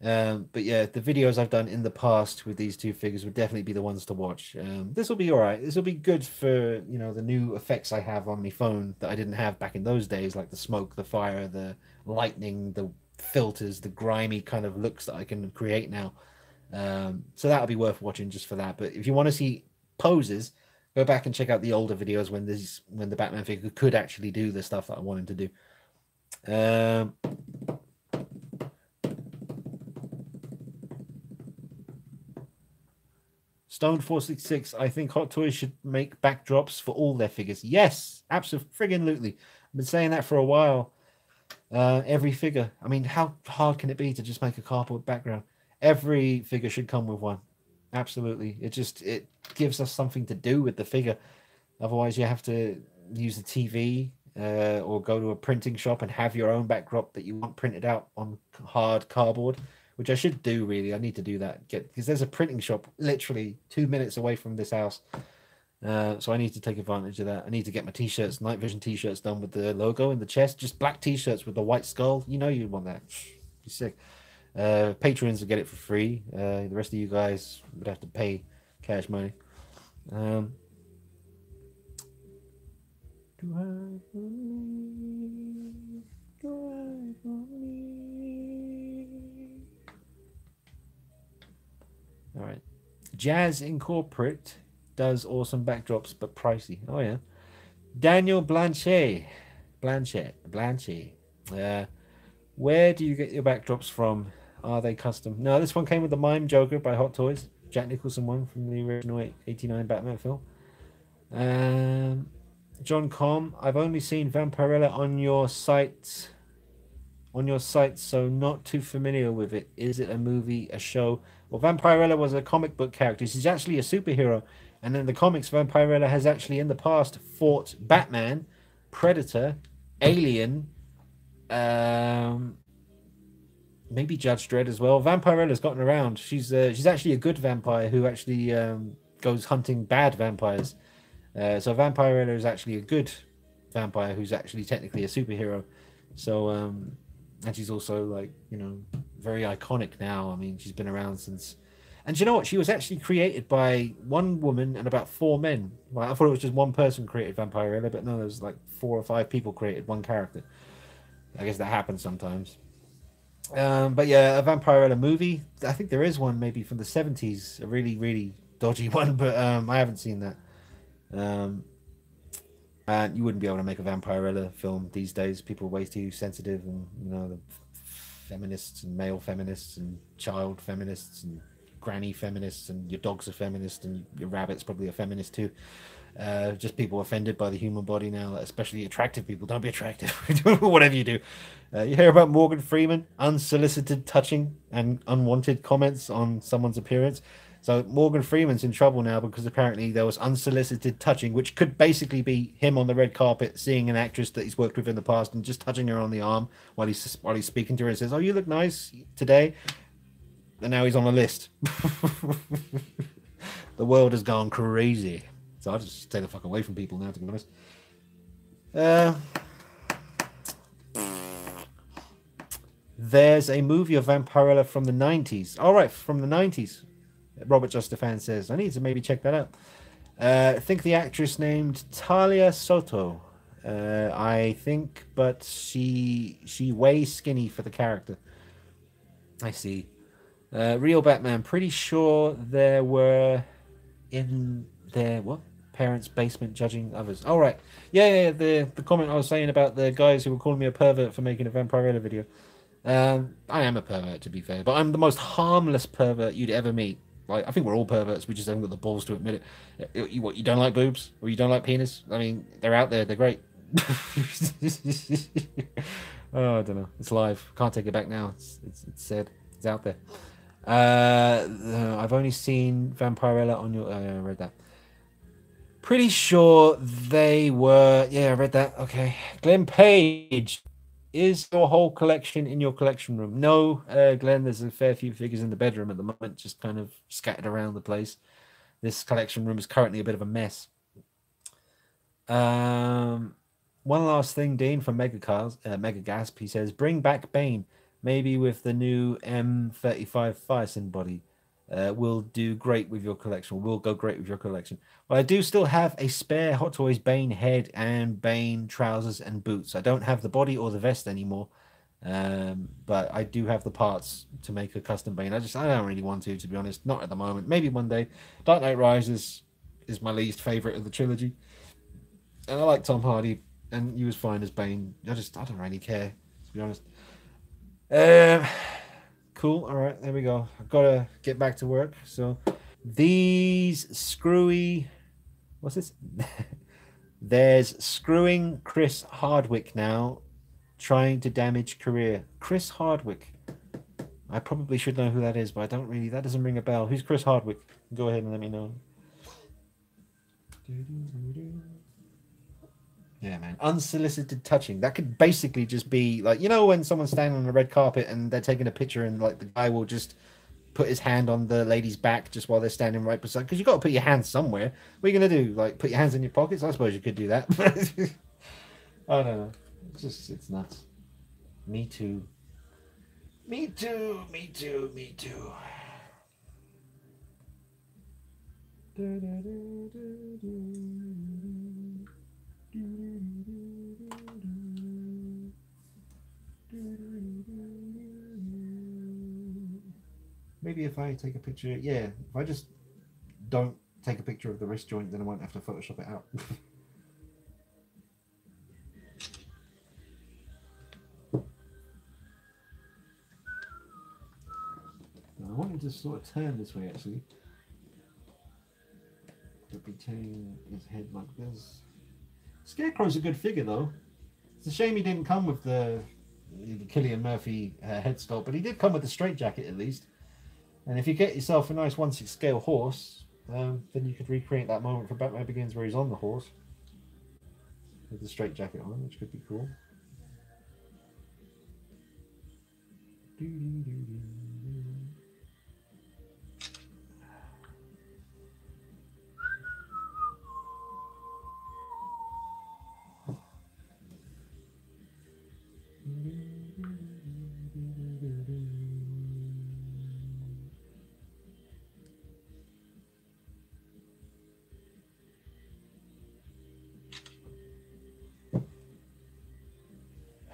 But yeah, the videos I've done in the past with these two figures would definitely be the ones to watch. This will be all right. This will be good for, you know, the new effects I have on my phone that I didn't have back in those days, like the smoke, the fire, the lightning, the filters, the grimy kind of looks that I can create now. So that'll be worth watching just for that. But if you want to see poses, go back and check out the older videos when the Batman figure could actually do the stuff that I wanted to do. Stone 466, I think Hot Toys should make backdrops for all their figures. Yes, absolutely. I've been saying that for a while. Every figure. I mean, how hard can it be to just make a cardboard background? Every figure should come with one. Absolutely. It gives us something to do with the figure. Otherwise, you have to use the TV or go to a printing shop and have your own backdrop that you want printed out on hard cardboard, which I should do, really. I need to do that. Because there's a printing shop literally 2 minutes away from this house. So I need to take advantage of that. I need to get my t-shirts, night vision t-shirts done with the logo in the chest. Just black t-shirts with the white skull. You know you'd want that. Be sick. Patrons will get it for free. The rest of you guys would have to pay cash money. Do I believe? Do I believe? All right. Jazz Incorporate does awesome backdrops, but pricey. Oh yeah. Daniel Blanchet. Where do you get your backdrops from? Are they custom? No, this one came with the Mime Joker by Hot Toys. Jack Nicholson one from the original 89 Batman film. John Com, I've only seen Vampirella on your site. So not too familiar with it. Is it a movie, a show? Well, Vampirella was a comic book character. She's actually a superhero. And in the comics, Vampirella has actually in the past fought Batman, Predator, Alien, maybe Judge Dredd as well. Vampirella's gotten around. She's actually a good vampire who actually goes hunting bad vampires. So Vampirella is actually a good vampire who's actually technically a superhero. So and she's also, like, you know, very iconic now. I mean, she's been around since. And you know what? She was actually created by one woman and about 4 men. Like, I thought it was just one person created Vampirella, but no, there's like 4 or 5 people created one character. I guess that happens sometimes. But yeah, a Vampirella movie. I think there is one maybe from the 70s, a really, really dodgy one, but I haven't seen that. And you wouldn't be able to make a Vampirella film these days. People are way too sensitive, and, you know, the feminists and male feminists and child feminists and granny feminists, and your dog's a feminist, and your rabbit's probably a feminist too. Just people offended by the human body now, especially attractive people. Don't be attractive. Whatever you do. You hear about Morgan Freeman, unsolicited touching and unwanted comments on someone's appearance. So Morgan Freeman's in trouble now because apparently there was unsolicited touching, which could basically be him on the red carpet seeing an actress that he's worked with in the past and just touching her on the arm while he's speaking to her and says, "Oh, you look nice today." And now he's on a list. The world has gone crazy. So I'll just stay the fuck away from people now, to be honest. There's a movie of Vampirella from the 90s. All right, from the 90s. Robert Justafan says, I need to maybe check that out. I think the actress named Talia Soto. I think, but she way skinny for the character. I see. Real Batman. Pretty sure there were in their parents' basement judging others. All right. Yeah. The comment I was saying about the guys who were calling me a pervert for making a Vampirella video. I am a pervert, to be fair, but I'm the most harmless pervert you'd ever meet. Like, I think we're all perverts. We just haven't got the balls to admit it. You don't like boobs, or you don't like penis? I mean, they're out there. They're great. Oh, I don't know. It's live. Can't take it back now. It's said. It's out there. I've only seen Vampirella on your. I read that. Pretty sure they were. Yeah, I read that. Okay. Glenn Page. Is your whole collection in your collection room? No, Glenn, there's a fair few figures in the bedroom at the moment, just kind of scattered around the place. This collection room is currently a bit of a mess. One last thing, Dean, from Mega Gasp. He says, bring back Bane. maybe with the new M35 Firesin body, will do great with your collection. Will go great with your collection. Well, I do still have a spare Hot Toys Bane head and Bane trousers and boots. I don't have the body or the vest anymore, but I do have the parts to make a custom Bane. I don't really want to be honest. Not at the moment. Maybe one day. Dark Knight Rises is my least favorite of the trilogy, and I like Tom Hardy, and he was fine as Bane. I don't really care, to be honest. Cool. All right, there we go. I've got to get back to work. So these screwy, what's this? There's screwing Chris Hardwick now, trying to damage career. Chris Hardwick. I probably should know who that is, but I don't really. That doesn't ring a bell. Who's Chris Hardwick? Go ahead and let me know. Yeah, man. Unsolicited touching. That could basically just be like, you know, when someone's standing on a red carpet and they're taking a picture and like the guy will just put his hand on the lady's back just while they're standing right beside. Because you got to put your hands somewhere. What are you going to do? Like put your hands in your pockets? I suppose you could do that. I don't know. It's nuts. Me too. Me too. Me too. Me too. Maybe if I take a picture, yeah, if I just don't take a picture of the wrist joint, then I won't have to Photoshop it out. I wanted to sort of turn this way actually. But be turning his head like this. Scarecrow's a good figure though. It's a shame he didn't come with the Cillian Murphy head sculpt, but he did come with the straight jacket at least. And if you get yourself a nice 1/6 scale horse, then you could recreate that moment for Batman Begins where he's on the horse with the straight jacket on, which could be cool.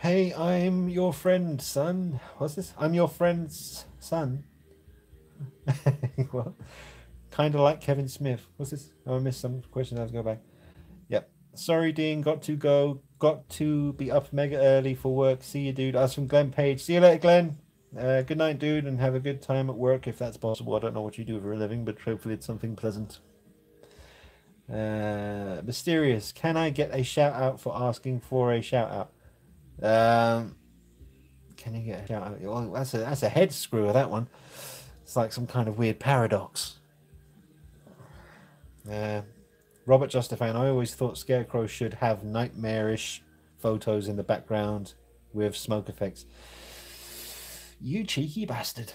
Hey, I'm your friend, son. What's this? I'm your friend's son. Well, kind of like Kevin Smith. What's this? Oh, I missed some questions. I have to go back. Yep. Sorry, Dean. Got to go. Got to be up mega early for work. See you, dude. That's from Glenn Page. See you later, Glenn. Good night, dude, and have a good time at work if that's possible. I don't know what you do for a living, but hopefully it's something pleasant. Mysterious. Can I get a shout out for asking for a shout out? Can you get a shout out? Well, that's a head screwer, that one. It's like some kind of weird paradox. Robert Justafan, I always thought Scarecrow should have nightmarish photos in the background with smoke effects. You cheeky bastard.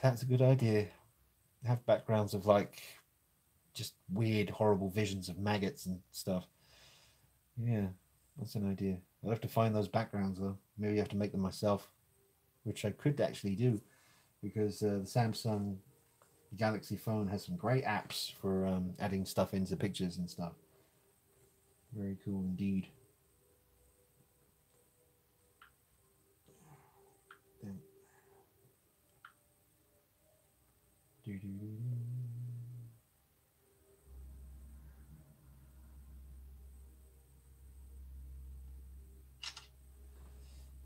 That's a good idea. Have backgrounds of like just weird, horrible visions of maggots and stuff. Yeah, that's an idea. I'll have to find those backgrounds though. Maybe I have to make them myself, which I could actually do because the Samsung Galaxy phone has some great apps for adding stuff into pictures and stuff. Very cool indeed.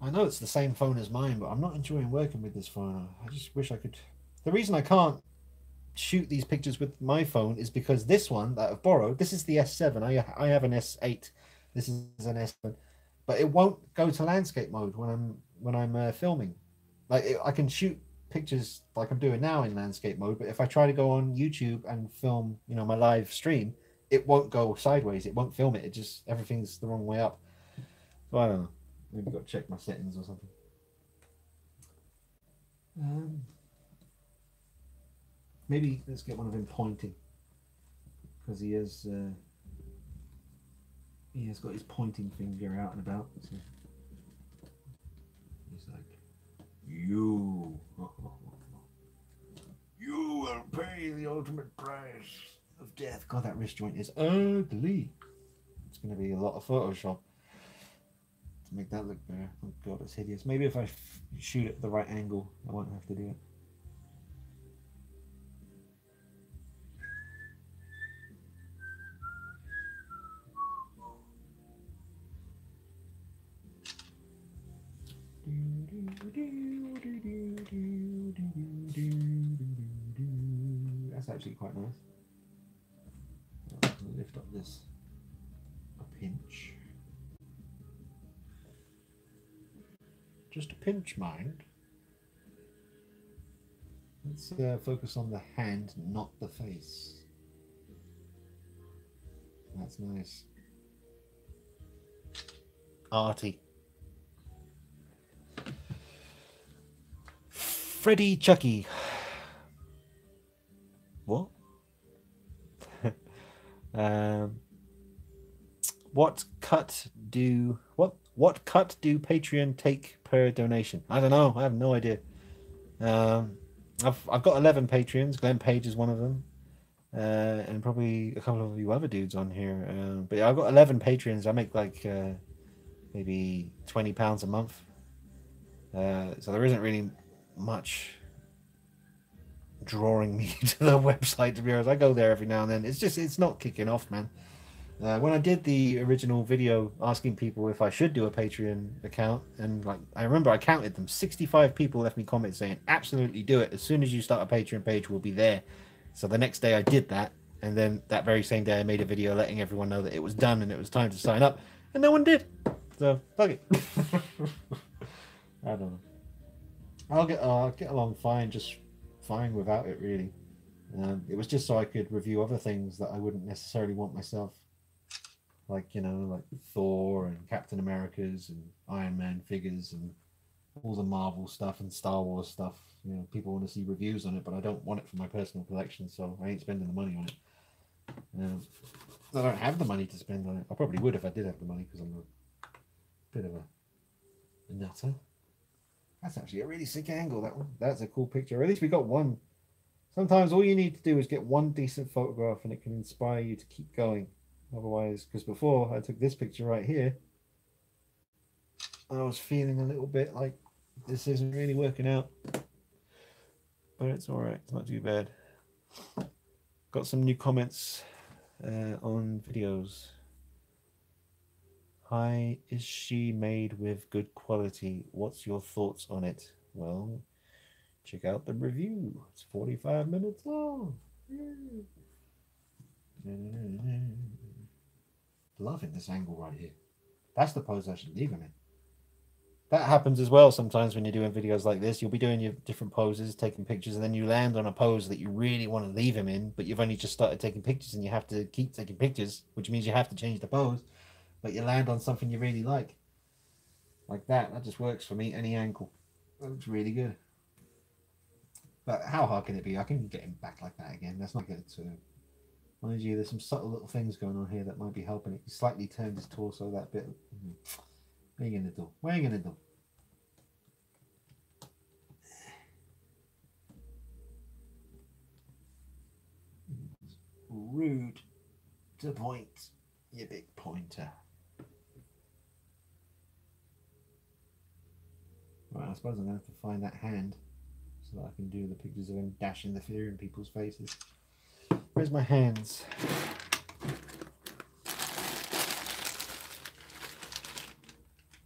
I know it's the same phone as mine, but I'm not enjoying working with this phone. I just wish I could. The reason I can't shoot these pictures with my phone is because this one that I've borrowed, this is the S7. I have an S8. This is an S7, but it won't go to landscape mode when I'm filming. Like I can shoot pictures like I'm doing now in landscape mode, but if I try to go on YouTube and film, you know, my live stream, it won't go sideways. It won't film it. It just everything's the wrong way up. So I don't know. Maybe got to check my settings or something. Maybe let's get one of him pointing because he has got his pointing finger out and about. So he's like You. You will pay the ultimate price of death. God, that wrist joint is ugly. It's going to be a lot of Photoshop to make that look better. Oh God, it's hideous. Maybe if I shoot it at the right angle, I won't have to do it. That's actually quite nice. I'll lift up this a pinch. Just a pinch, mind. Let's focus on the hand, not the face. That's nice. Arty. Freddie Chucky. What? What cut do Patreon take per donation? I don't know. I have no idea. I've got 11 Patreons. Glenn Page is one of them, and probably a couple of you other dudes on here. But yeah, I've got 11 Patreons. I make like maybe £20 a month. So there isn't really much drawing me to the website, to be honest. I go there every now and then. It's not kicking off, man. When I did the original video asking people if I should do a Patreon account, and like I remember I counted them, 65 people left me comments saying absolutely do it. As soon as you start a Patreon page, we'll be there. So the next day I did that, and then that very same day I made a video letting everyone know that it was done and it was time to sign up, and no one did. So fuck it. I don't know. I'll get along fine, just fine without it, really. It was just so I could review other things that I wouldn't necessarily want myself, like, you know, like Thor and Captain America's and Iron Man figures and all the Marvel stuff and Star Wars stuff. You know, people want to see reviews on it, but I don't want it for my personal collection, so I ain't spending the money on it. I don't have the money to spend on it. I probably would if I did have the money, because I'm a bit of a nutter. That's actually a really sick angle, that one. That's a cool picture. Or at least we got one. Sometimes all you need to do is get one decent photograph and it can inspire you to keep going. Otherwise, because before I took this picture right here, I was feeling a little bit like this isn't really working out. But it's alright, it's not too bad. Got some new comments on videos. Hi, is she made with good quality? What's your thoughts on it? Well, check out the review. It's 45 minutes long. Loving this angle right here. That's the pose I should leave him in. That happens as well sometimes when you're doing videos like this. You'll be doing your different poses, taking pictures, and then you land on a pose that you really want to leave him in, but you've only just started taking pictures and you have to keep taking pictures, which means you have to change the pose. But you land on something you really like that. That just works for me, any angle. That looks really good. But how hard can it be? I can get him back like that again. That's not good to mind you. There's some subtle little things going on here that might be helping it. He slightly turned his torso that bit. What are you gonna do? What are you gonna do? Rude to point, you big pointer. Right, I suppose I'm going to have to find that hand so that I can do the pictures of him dashing the fear in people's faces. Where's my hands?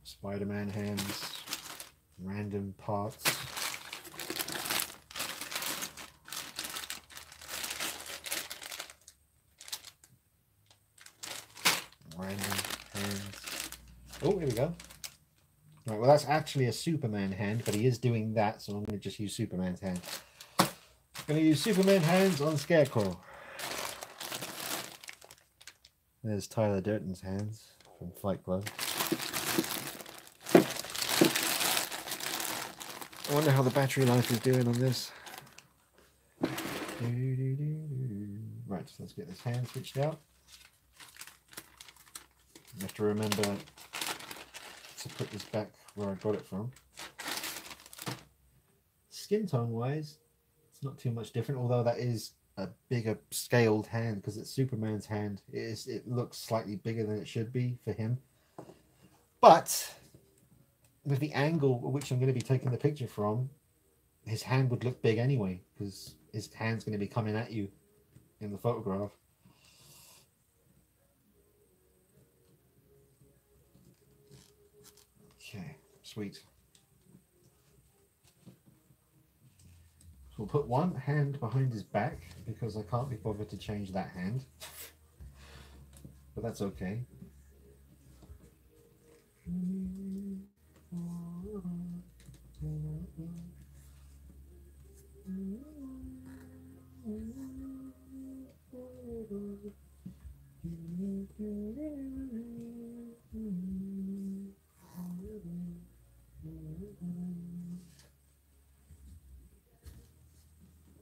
Spider-Man hands, random parts. Random hands. Oh, here we go. Right, well, that's actually a Superman hand, but he is doing that, so I'm going to just use Superman's hand. I'm going to use Superman hands on Scarecrow. There's Tyler Durden's hands from Fight Club. I wonder how the battery life is doing on this. Right, so let's get this hand switched out. I have to remember to put this back where I got it from. skin tone wise, it's not too much different, although that is a bigger scaled hand because it's Superman's hand. It looks slightly bigger than it should be for him. But with the angle which I'm going to be taking the picture from, his hand would look big anyway because his hand's going to be coming at you in the photograph. Okay, sweet. So we'll put one hand behind his back because I can't be bothered to change that hand. But that's okay.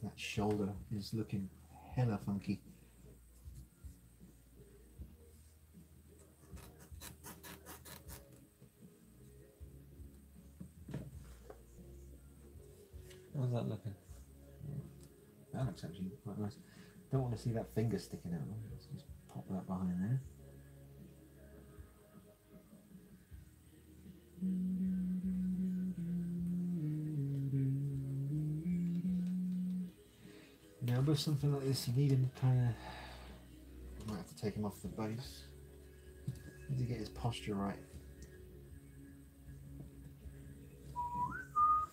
That shoulder is looking hella funky. How's that looking? That looks actually quite nice. Don't want to see that finger sticking out. Let's just pop that behind there. Now with something like this, you need him kind of. I might have to take him off the base. Need to get his posture right.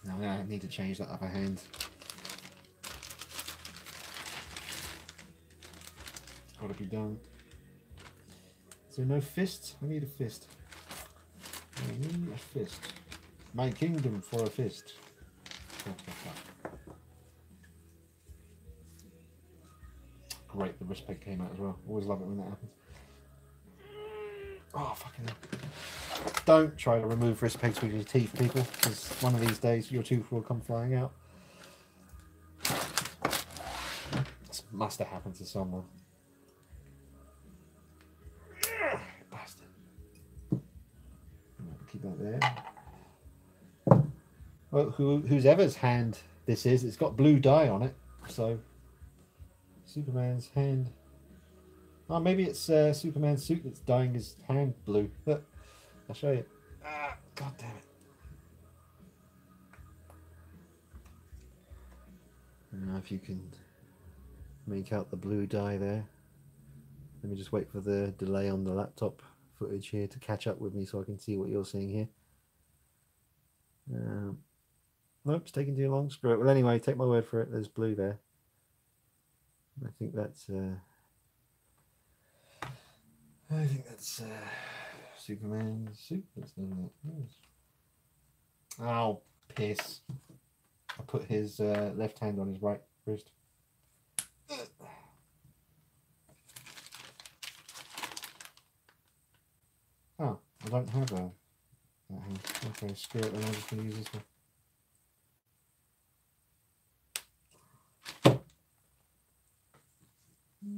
Now I need to change that upper hand. It's got to be done. Is there no fist? I need a fist. I need a fist. My kingdom for a fist. Great, the wrist peg came out as well. Always love it when that happens. Oh, fucking hell. Don't try to remove wrist pegs with your teeth, people, because one of these days your tooth will come flying out. This must have happened to someone. Bastard. Keep that there. Well, whoever's hand this is, it's got blue dye on it, so Superman's hand. Oh, maybe it's Superman's suit that's dyeing his hand blue. Look, I'll show you. Ah, God damn it. I don't know if you can make out the blue dye there. Let me just wait for the delay on the laptop footage here to catch up with me so I can see what you're seeing here. Nope, it's taking too long. Screw it. Well, anyway, take my word for it. There's blue there. I think that's Superman's suit that's done that. Yes. Oh, piss. I put his left hand on his right wrist. Oh, I don't have that hand. Okay, screw it, then I'm just going to use this one. There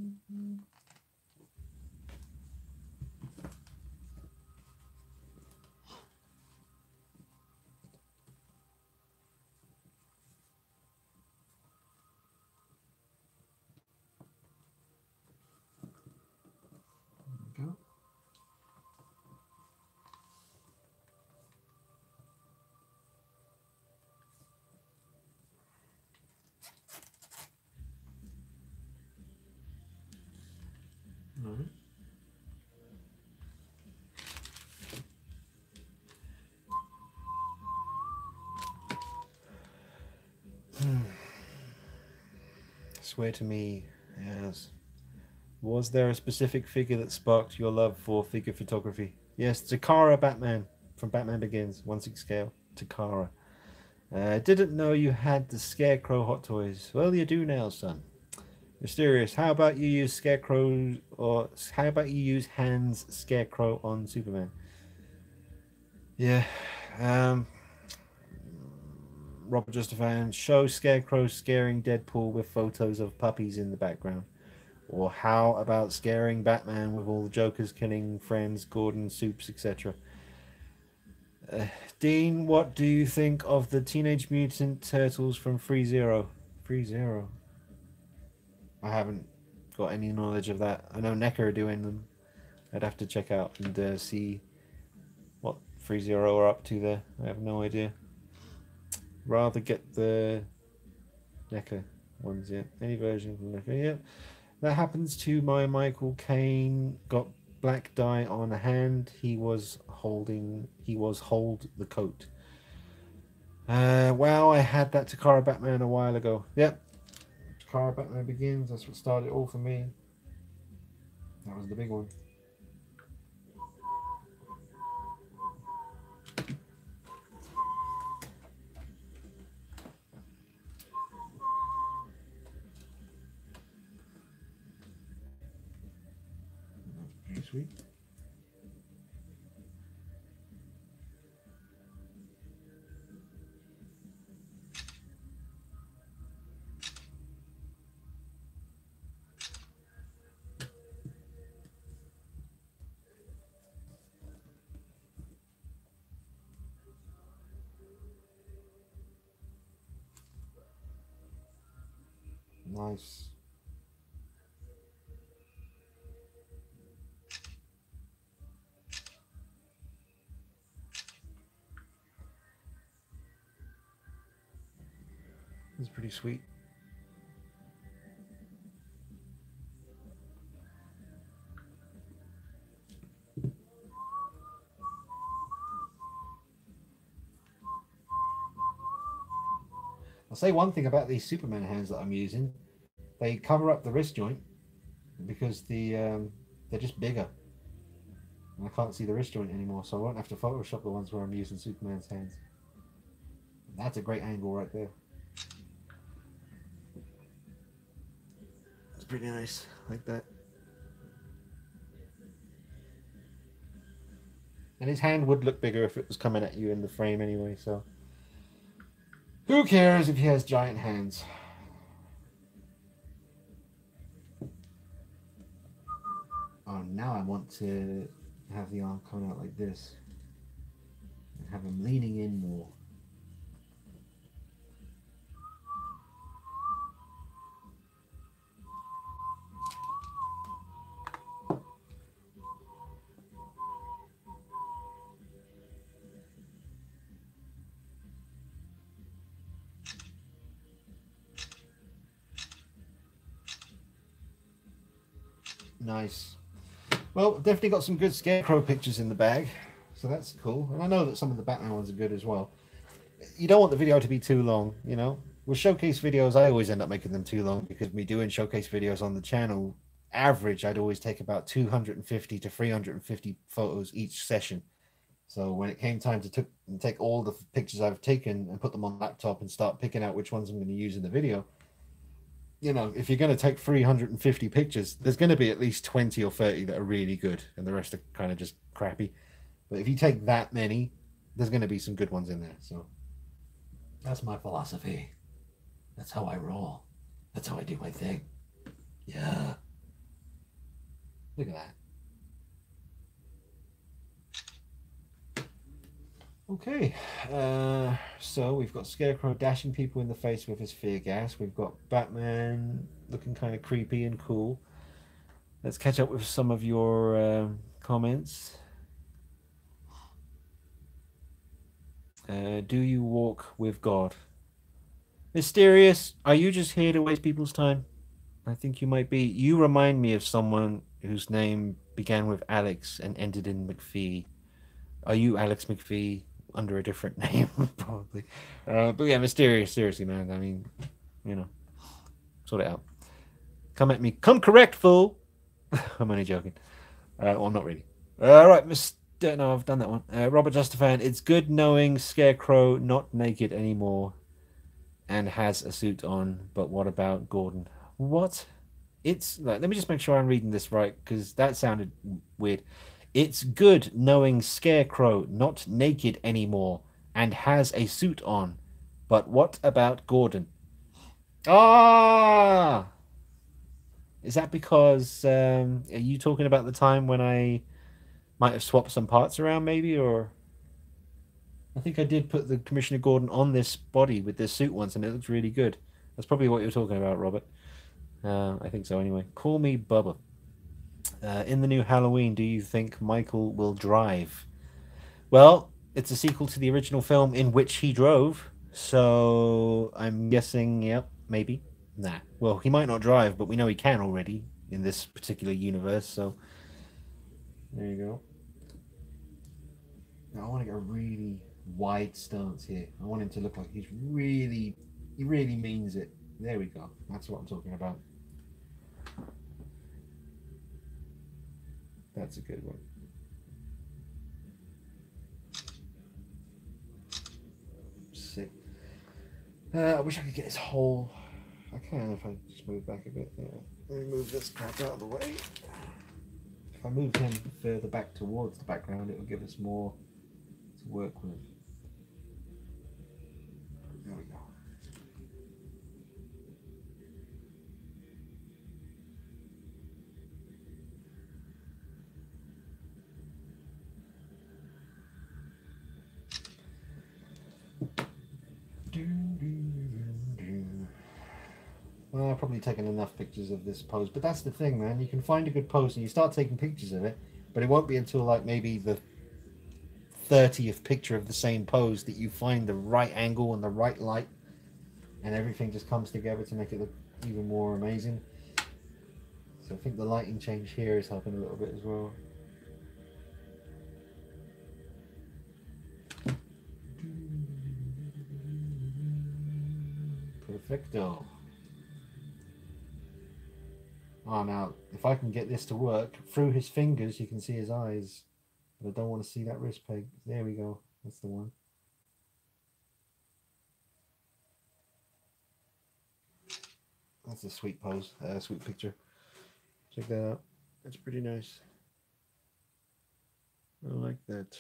we go. All right. Swear to me, yes. Was there a specific figure that sparked your love for figure photography? Yes, Takara Batman from Batman Begins, 1/6 scale. Takara. Didn't know you had the Scarecrow Hot Toys. Well, you do now, son. Mysterious. How about you use Scarecrow, or how about you use Hans Scarecrow on Superman? Yeah. Robert Justafan, show Scarecrow scaring Deadpool with photos of puppies in the background. Or how about scaring Batman with all the Jokers killing friends, Gordon, Soups, etc. Dean, what do you think of the Teenage Mutant Turtles from FreeZero? FreeZero. I haven't got any knowledge of that. I know NECA are doing them. I'd have to check out and see what FreeZero are up to there. I have no idea. Rather get the NECA ones, yeah. Any version from NECA, yeah. That happens to my Michael Caine. Got black dye on a hand. He was hold the coat. Wow, I had that Takara Batman a while ago. Yep. Takara Batman Begins. That's what started it all for me. That was the big one. Pretty sweet. Nice. It's pretty sweet. I'll say one thing about these Superman hands that I'm using. They cover up the wrist joint because they're just bigger. And I can't see the wrist joint anymore, so I won't have to Photoshop the ones where I'm using Superman's hands. That's a great angle right there. It's pretty nice, like that. And his hand would look bigger if it was coming at you in the frame anyway, so who cares if he has giant hands? Oh, now I want to have the arm come out like this and have him leaning in more. Nice. Well, definitely got some good Scarecrow pictures in the bag, so that's cool. And I know that some of the Batman ones are good as well. You don't want the video to be too long, you know. With showcase videos, I always end up making them too long because me doing showcase videos on the channel, average, I'd always take about 250 to 350 photos each session. So when it came time to take all the pictures I've taken and put them on laptop and start picking out which ones I'm going to use in the video, you know, if you're going to take 350 pictures, there's going to be at least 20 or 30 that are really good and the rest are kind of just crappy. But if you take that many, there's going to be some good ones in there. So that's my philosophy. That's how I roll. That's how I do my thing. Yeah. Look at that. Okay, so we've got Scarecrow dashing people in the face with his fear gas. We've got Batman looking kind of creepy and cool. Let's catch up with some of your comments. Do you walk with God? Mysterious, are you just here to waste people's time? I think you might be. You remind me of someone whose name began with Alex and ended in McPhee. Are you Alex McPhee? Under a different name, probably. But yeah, Mysterious, seriously, man. I mean, you know, sort it out. Come at me. Come correct, fool. I'm only joking. Well, not really. All right, no, I've done that one. Robert Justafan, it's good knowing Scarecrow not naked anymore and has a suit on, but what about Gordon? What? It's like, let me just make sure I'm reading this right, because that sounded weird. It's good knowing Scarecrow not naked anymore and has a suit on. But what about Gordon? Ah! Is that because... are you talking about the time when I might have swapped some parts around, maybe? Or I think I did put the Commissioner Gordon on this body with this suit once, and it looks really good. That's probably what you're talking about, Robert. I think so anyway. Call me Bubba. In the new Halloween, do you think Michael will drive? Well, it's a sequel to the original film in which he drove, so I'm guessing, yep, maybe. Nah. Well, he might not drive, but we know he can already in this particular universe, so there you go. Now, I want to get a really wide stance here. I want him to look like he really means it. There we go. That's what I'm talking about. That's a good one. Sick. I wish I could get his whole. I can if I just move back a bit. Yeah. Let me move this crap out of the way. If I move him further back towards the background, it will give us more to work with. There we go. Well, I've probably taken enough pictures of this pose, but that's the thing, man. You can find a good pose and you start taking pictures of it, but it won't be until like maybe the 30th picture of the same pose that you find the right angle and the right light, and everything just comes together to make it look even more amazing. So I think the lighting change here is helping a little bit as well. Perfecto. Oh, now, if I can get this to work, through his fingers you can see his eyes. But I don't want to see that wrist peg. There we go. That's the one. That's a sweet pose, sweet picture. Check that out. That's pretty nice. I like that.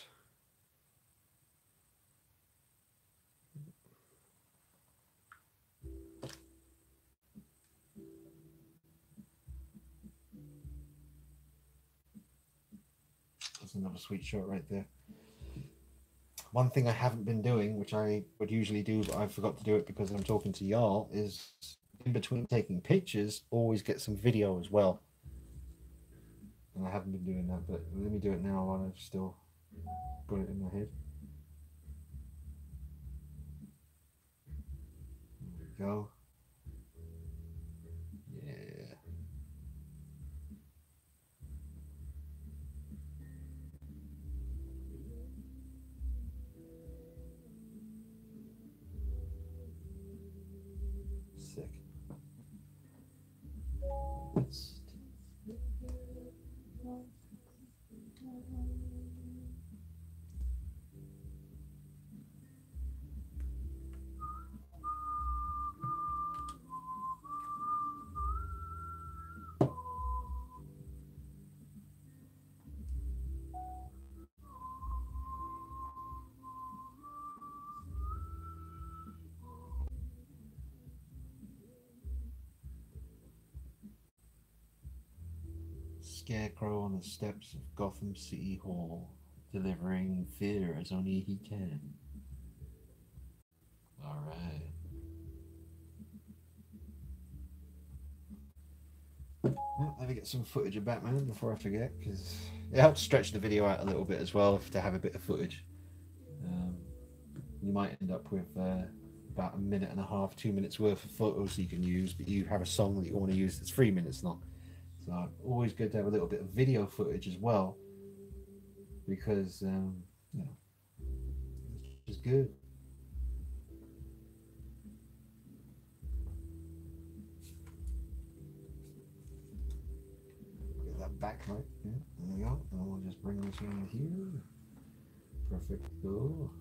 That's another sweet shot right there. One thing I haven't been doing, which I would usually do, but I forgot to do it because I'm talking to y'all, is in between taking pictures, always get some video as well. And I haven't been doing that, but let me do it now while I've still got it in my head. There we go. Yeah. Sick. Scarecrow on the steps of Gotham City Hall, delivering fear as only he can. Alright. Well, let me get some footage of Batman before I forget, because it helps stretch the video out a little bit as well to have a bit of footage. You might end up with about 1.5 minutes, 2 minutes worth of photos you can use, but you have a song that you want to use that's 3 minutes long. So always good to have a little bit of video footage as well, because you know, it's just good. Get that backlight. Yeah, there we go. And we'll just bring this in here. Perfect. Go.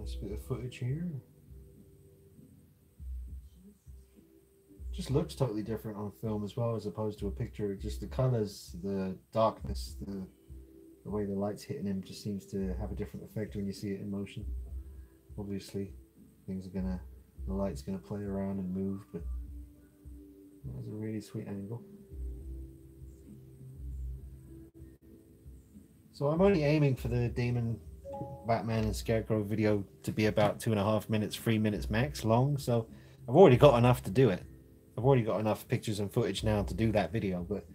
Nice bit of footage here. Just looks totally different on film as well as opposed to a picture. Just the colors, the darkness, the way the light's hitting him just seems to have a different effect when you see it in motion. Obviously, the light's gonna play around and move, but that was a really sweet angle. So I'm only aiming for the Demon Batman and Scarecrow video to be about 2.5 minutes, 3 minutes max long. So I've already got enough to do it. I've already got enough pictures and footage now to do that video, but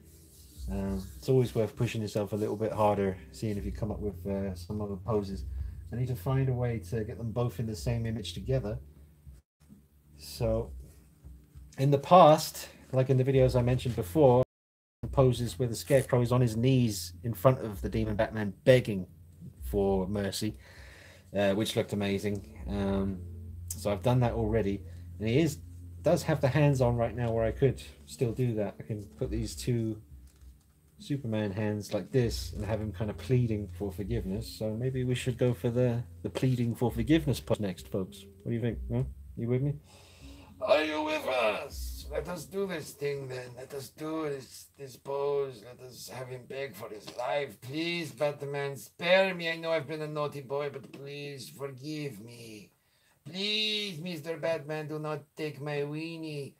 it's always worth pushing yourself a little bit harder, seeing if you come up with some other poses. I need to find a way to get them both in the same image together. So in the past, like in the videos I mentioned before, poses where the Scarecrow is on his knees in front of the Demon Batman begging for mercy, which looked amazing. So I've done that already, and he does have the hands on right now where I could still do that. I can put these two Superman hands like this and have him kind of pleading for forgiveness. So maybe we should go for the pleading for forgiveness pose next, folks. What do you think? Huh? You with me? Are you with us? Let us do this thing then. Let us do this pose. Let us have him beg for his life. Please, Batman, spare me. I know I've been a naughty boy, but please forgive me. Please, Mr. Batman, do not take my weenie.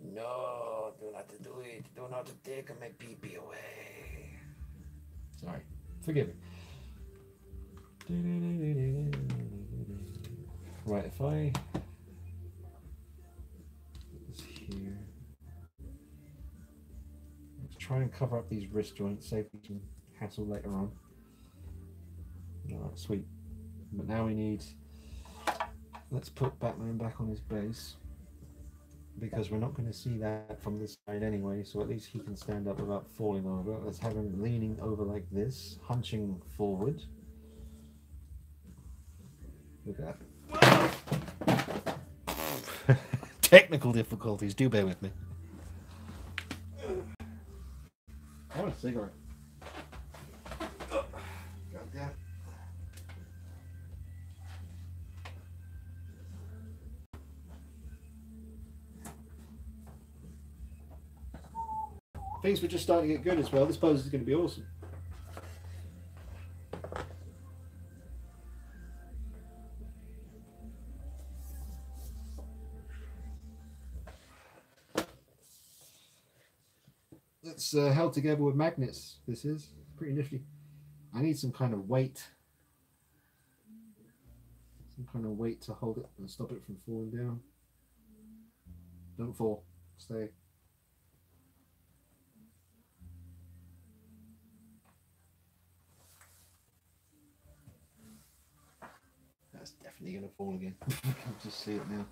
No, do not do it. Do not take my pee-pee away. Sorry. Forgive me. Right, if I... here. Let's try and cover up these wrist joints, save me some hassle later on. Alright, sweet. But now we need... Let's put Batman back on his base, because we're not going to see that from this side anyway, so at least he can stand up without falling over. Let's have him leaning over like this, hunching forward. Look at that. Technical difficulties, do bear with me. I want a cigarette. Goddamn. Things were just starting to get good as well. This pose is going to be awesome. It's held together with magnets. This is pretty nifty. I need some kind of weight. Some kind of weight to hold it and stop it from falling down. Don't fall. Stay. That's definitely going to fall again. I can just see it now.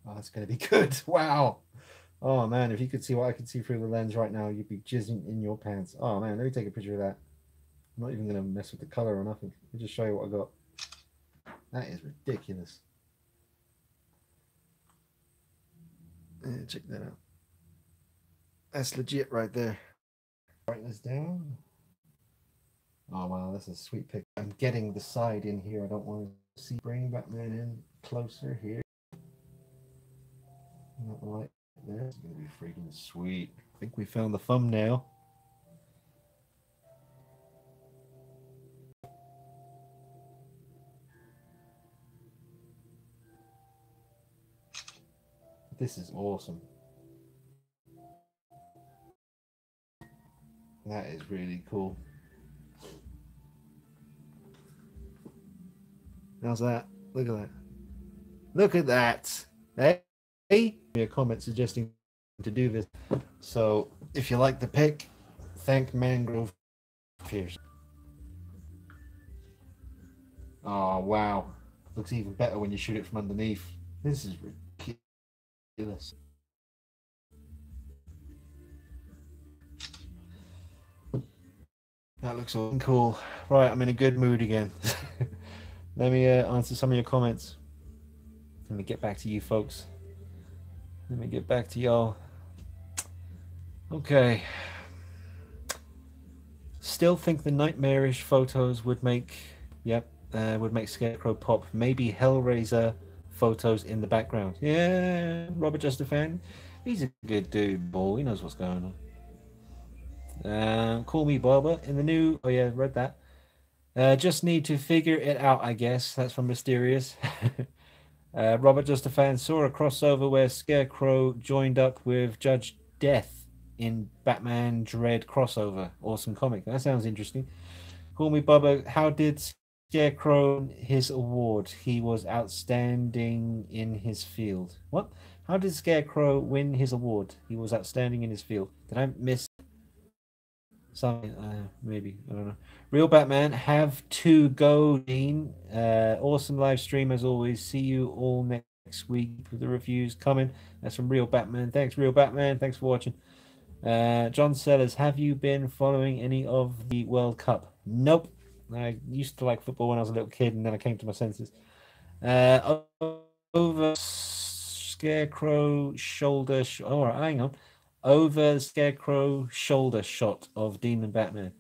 Oh, that's going to be good. Wow. Oh, man, if you could see what I could see through the lens right now, you'd be jizzing in your pants. Oh, man, let me take a picture of that. I'm not even going to mess with the color or nothing. Let me just show you what I got. That is ridiculous. Yeah, check that out. That's legit right there. Brightness down. Oh, wow, that's a sweet pic. I'm getting the side in here. I don't want to see. Bring Batman in closer here. That light there. It's going to be freaking sweet. I think we found the thumbnail. This is awesome. That is really cool. How's that? Look at that. Look at that. Hey? a comment suggesting to do this. So if you like the pic, thank Mangrove Fierce. Oh wow, looks even better when you shoot it from underneath. This is ridiculous. That looks all cool. Right, I'm in a good mood again. Let me answer some of your comments. Let me get back to you folks. Let me get back to y'all. Okay. Still think the nightmarish photos would make, would make Scarecrow pop. Maybe Hellraiser photos in the background. Yeah, Robert Just a Fan. He's a good dude, boy. He knows what's going on. Call me Barbara in the new. Oh yeah, read that. Just need to figure it out, I guess. That's from Mysterious. Robert Just a Fan saw a crossover where Scarecrow joined up with Judge Death in Batman Dread crossover. Awesome comic. That sounds interesting. Call me Bubba. How did Scarecrow his award? He was outstanding in his field. What? How did Scarecrow win his award? He was outstanding in his field. Did I miss something? Maybe. I don't know. Real Batman, have to go, Dean. Awesome live stream as always. See you all next week with the reviews coming. That's from Real Batman. Thanks, Real Batman. Thanks for watching. John Sellers, have you been following any of the World Cup? Nope. I used to like football when I was a little kid, and then I came to my senses. Over Scarecrow shoulder. Oh, hang on. Over Scarecrow shoulder shot of Demon Batman.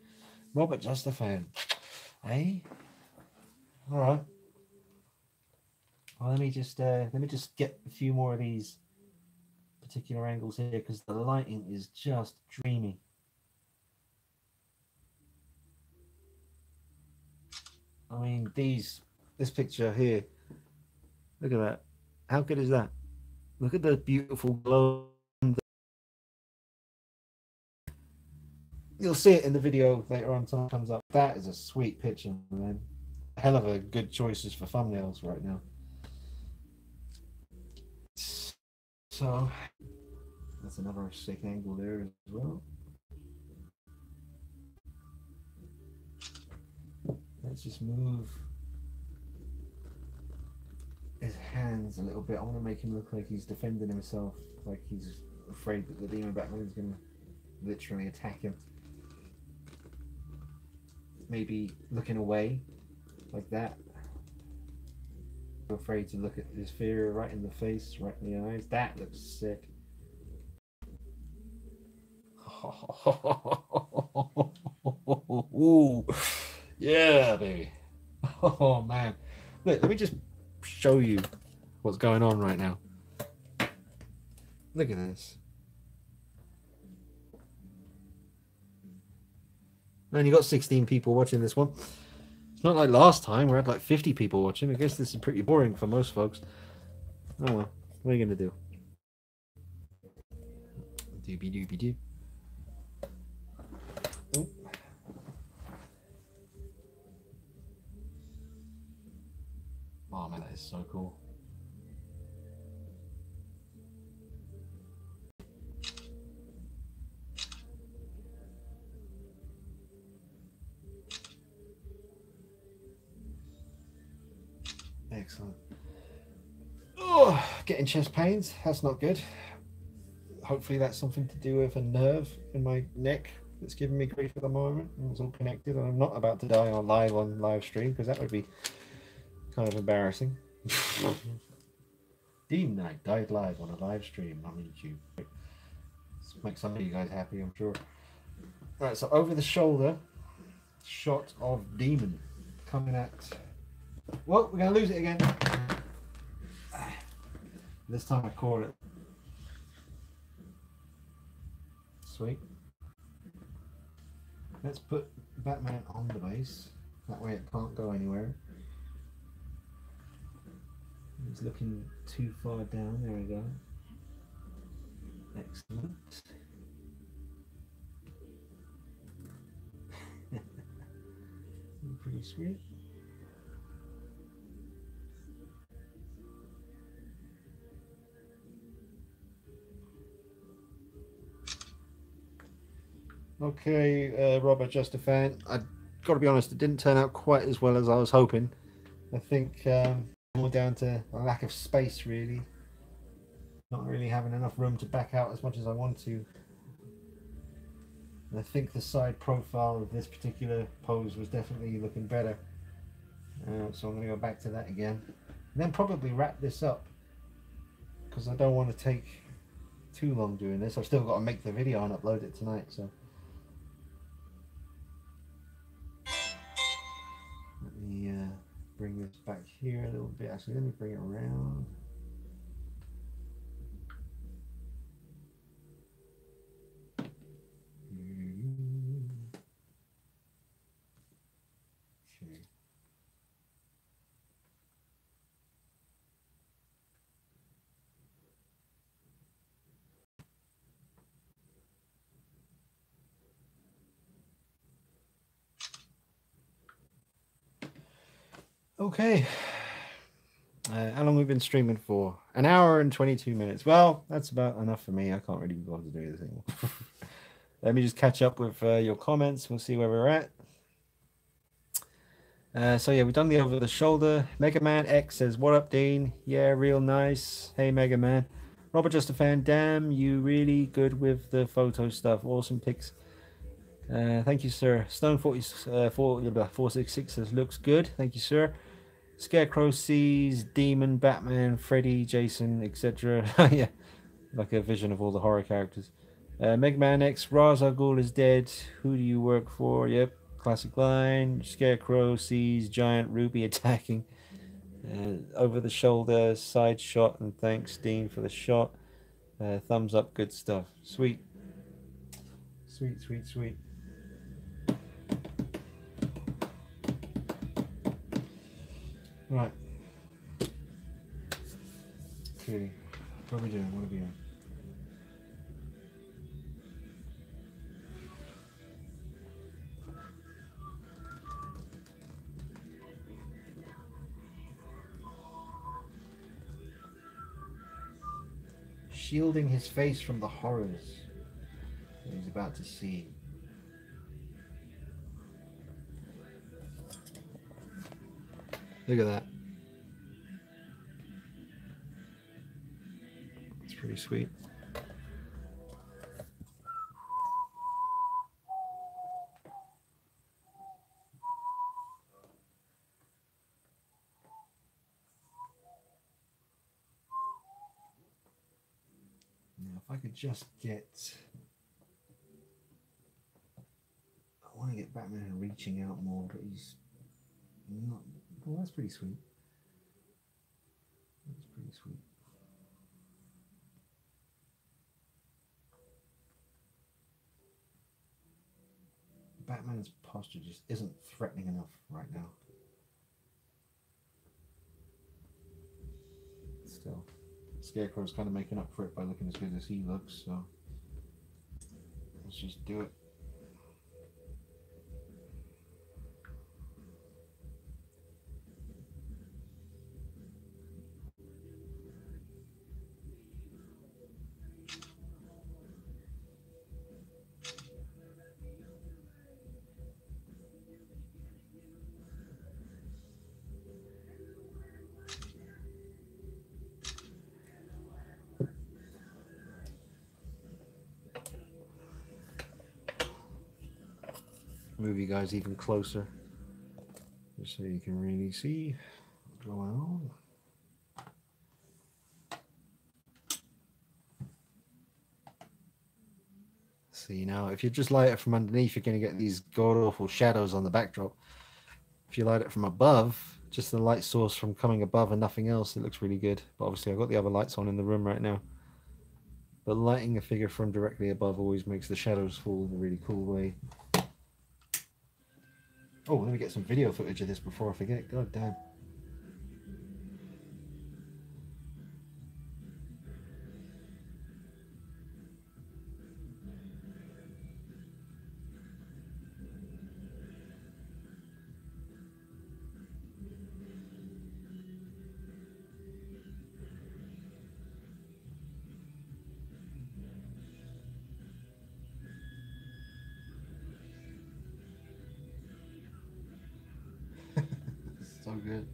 Robert Just a Fan. Hey. All right. Well, let me just get a few more of these particular angles here because the lighting is just dreamy. I mean, this picture here. Look at that. How good is that? Look at the beautiful glow. You'll see it in the video later on. Time comes up. That is a sweet picture, man. Hell of a good choices for thumbnails right now. So that's another sick angle there as well. Let's just move his hands a little bit. I want to make him look like he's defending himself, like he's afraid that the Demon Batman is going to literally attack him. Maybe looking away like that. Afraid to look at his fear right in the face, right in the eyes. That looks sick. Ooh, yeah, baby. Oh man, look. Let me just show you what's going on right now. Look at this. And you got 16 people watching this one. It's not like last time we had like 50 people watching. I guess this is pretty boring for most folks. Oh well, what are you gonna do? Doobie doobie doo. Oh. Oh man, that is so cool. Excellent. Oh, getting chest pains. That's not good. Hopefully that's something to do with a nerve in my neck that's giving me grief at the moment. It's all connected, and I'm not about to die on live stream because that would be kind of embarrassing. Dean Knight died live on a live stream on YouTube. This makes some of you guys happy, I'm sure. Right, so over the shoulder shot of Demon coming at. Well, we're gonna lose it again. This time I caught it. Sweet. Let's put Batman on the base. That way it can't go anywhere. It's looking too far down. There we go. Excellent. Pretty sweet. Okay, Robert, just a fan. I got to be honest, it didn't turn out quite as well as I was hoping. I think more down to a lack of space, really. Not really having enough room to back out as much as I want to. And I think the side profile of this particular pose was definitely looking better. So I'm going to go back to that again. And then probably wrap this up, because I don't want to take too long doing this. I've still got to make the video and upload it tonight. So let me bring this back here a little bit. Actually, let me bring it around. Okay. How long have we been streaming for? An hour and 22 minutes. Well, that's about enough for me. I can't really bother to do this anymore. Let me just catch up with your comments. We'll see where we're at. So yeah, we've done the over the shoulder. Mega Man X says, "What up, Dean? Yeah, real nice. Hey, Mega Man." Robert, just a fan. Damn, you really good with the photo stuff. Awesome pics. Thank you, sir. Stone 466 says, "Looks good. Thank you, sir." Scarecrow sees Demon, Batman, Freddy, Jason, etc. Yeah, like a vision of all the horror characters. Mega Man X, Ra's al Ghul is dead. Who do you work for? Yep, classic line. Scarecrow sees giant Ruby attacking. Over the shoulder, side shot, and thanks, Dean, for the shot. Thumbs up, good stuff. Sweet. Sweet, sweet, sweet. Right. Okay. What are we doing? What are we doing? Shielding his face from the horrors that he's about to see. Look at that. It's pretty sweet. Now, if I could just get... I want to get Batman reaching out more, but he's not... Well, that's pretty sweet. That's pretty sweet. Batman's posture just isn't threatening enough right now. Still, Scarecrow's kind of making up for it by looking as good as he looks, so let's just do it. Move you guys even closer, just so you can really see what's going on. See, now if you just light it from underneath, you're going to get these god-awful shadows on the backdrop. If you light it from above, just the light source from coming above and nothing else, it looks really good. But obviously I've got the other lights on in the room right now. But lighting a figure from directly above always makes the shadows fall in a really cool way. Oh, let me get some video footage of this before I forget. God damn. So good.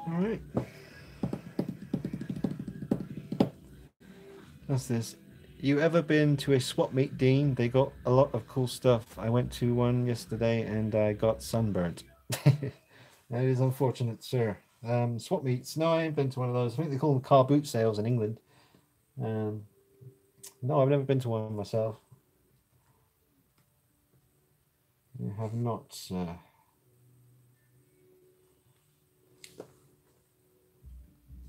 All right. What's this? You ever been to a swap meet, Dean? They got a lot of cool stuff. I went to one yesterday and I got sunburnt. That is unfortunate, sir. Swap meets. No, I ain't been to one of those. I think they call them car boot sales in England. No, I've never been to one myself. I have not.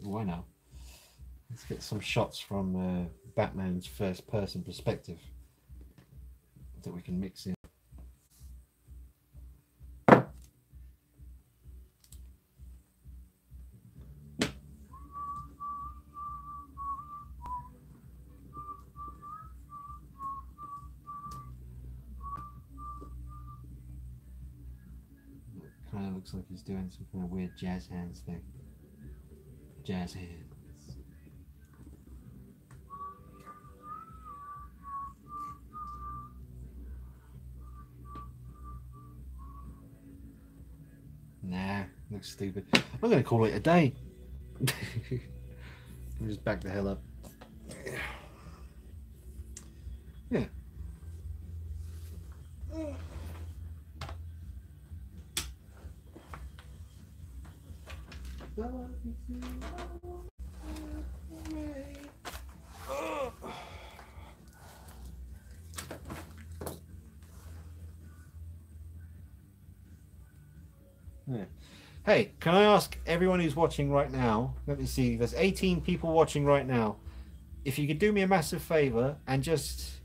Why not? Let's get some shots from Batman's first-person perspective that we can mix in. Kind of looks like he's doing some kind of weird jazz hands thing. Jazz hands. Nah, looks stupid. I'm going to call it a day. I'm just back the hell up. Yeah. Yeah. Hey, can I ask everyone who's watching right now, let me see, there's 18 people watching right now. If you could do me a massive favor and just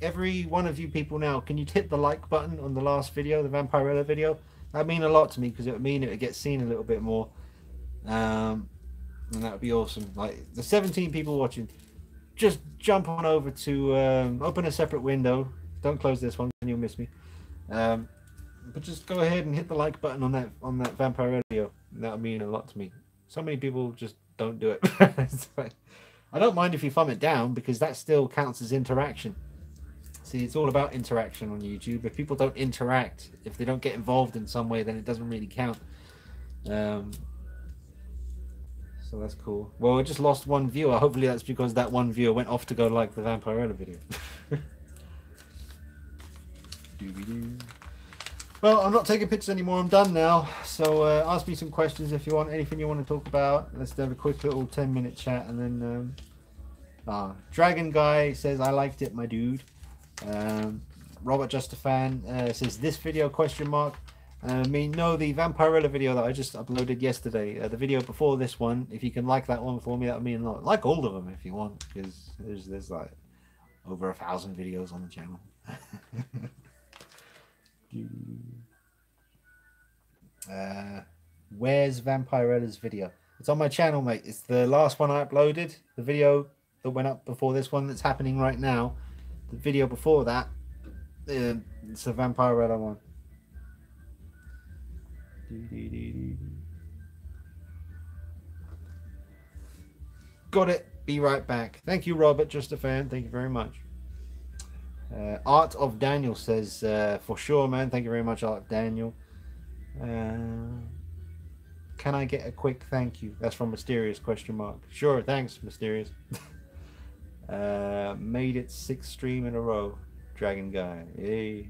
every one of you people now, can you hit the like button on the last video, the Vampirella video? That'd mean a lot to me because it would mean it would get seen a little bit more. And that would be awesome. Like the 17 people watching, just jump on over to open a separate window. Don't close this one, you'll miss me. But just go ahead and hit the like button on that Vampire video. That would mean a lot to me. So many people just don't do it. Like, I don't mind if you thumb it down because that still counts as interaction. See, it's all about interaction on YouTube. If people don't interact, if they don't get involved in some way, then it doesn't really count. So that's cool. Well, I just lost one viewer. Hopefully that's because that one viewer went off to go like the Vampirella video. Dooby-doo. Well, I'm not taking pictures anymore. I'm done now. So ask me some questions if you want. Anything you want to talk about. Let's have a quick little 10-minute chat. And then Dragon Guy says, I liked it, my dude. Robert Just a Fan says, this video, question mark. I mean, no, the Vampirella video that I just uploaded yesterday. The video before this one. If you can like that one for me, that would mean a lot. Like all of them if you want. Because there's like over 1,000 videos on the channel. Where's Vampirella's video? It's on my channel, mate. It's the last one I uploaded. The video that went up before this one that's happening right now. The video before that, it's the Vampirella one. Got it. Be right back. Thank you, Robert. Just a fan. Thank you very much. Art of Daniel says, for sure, man. Thank you very much, Art of Daniel. Can I get a quick thank you? That's from Mysterious, question mark. Sure, thanks, Mysterious. Made it 6th stream in a row. Dragon Guy. Yay.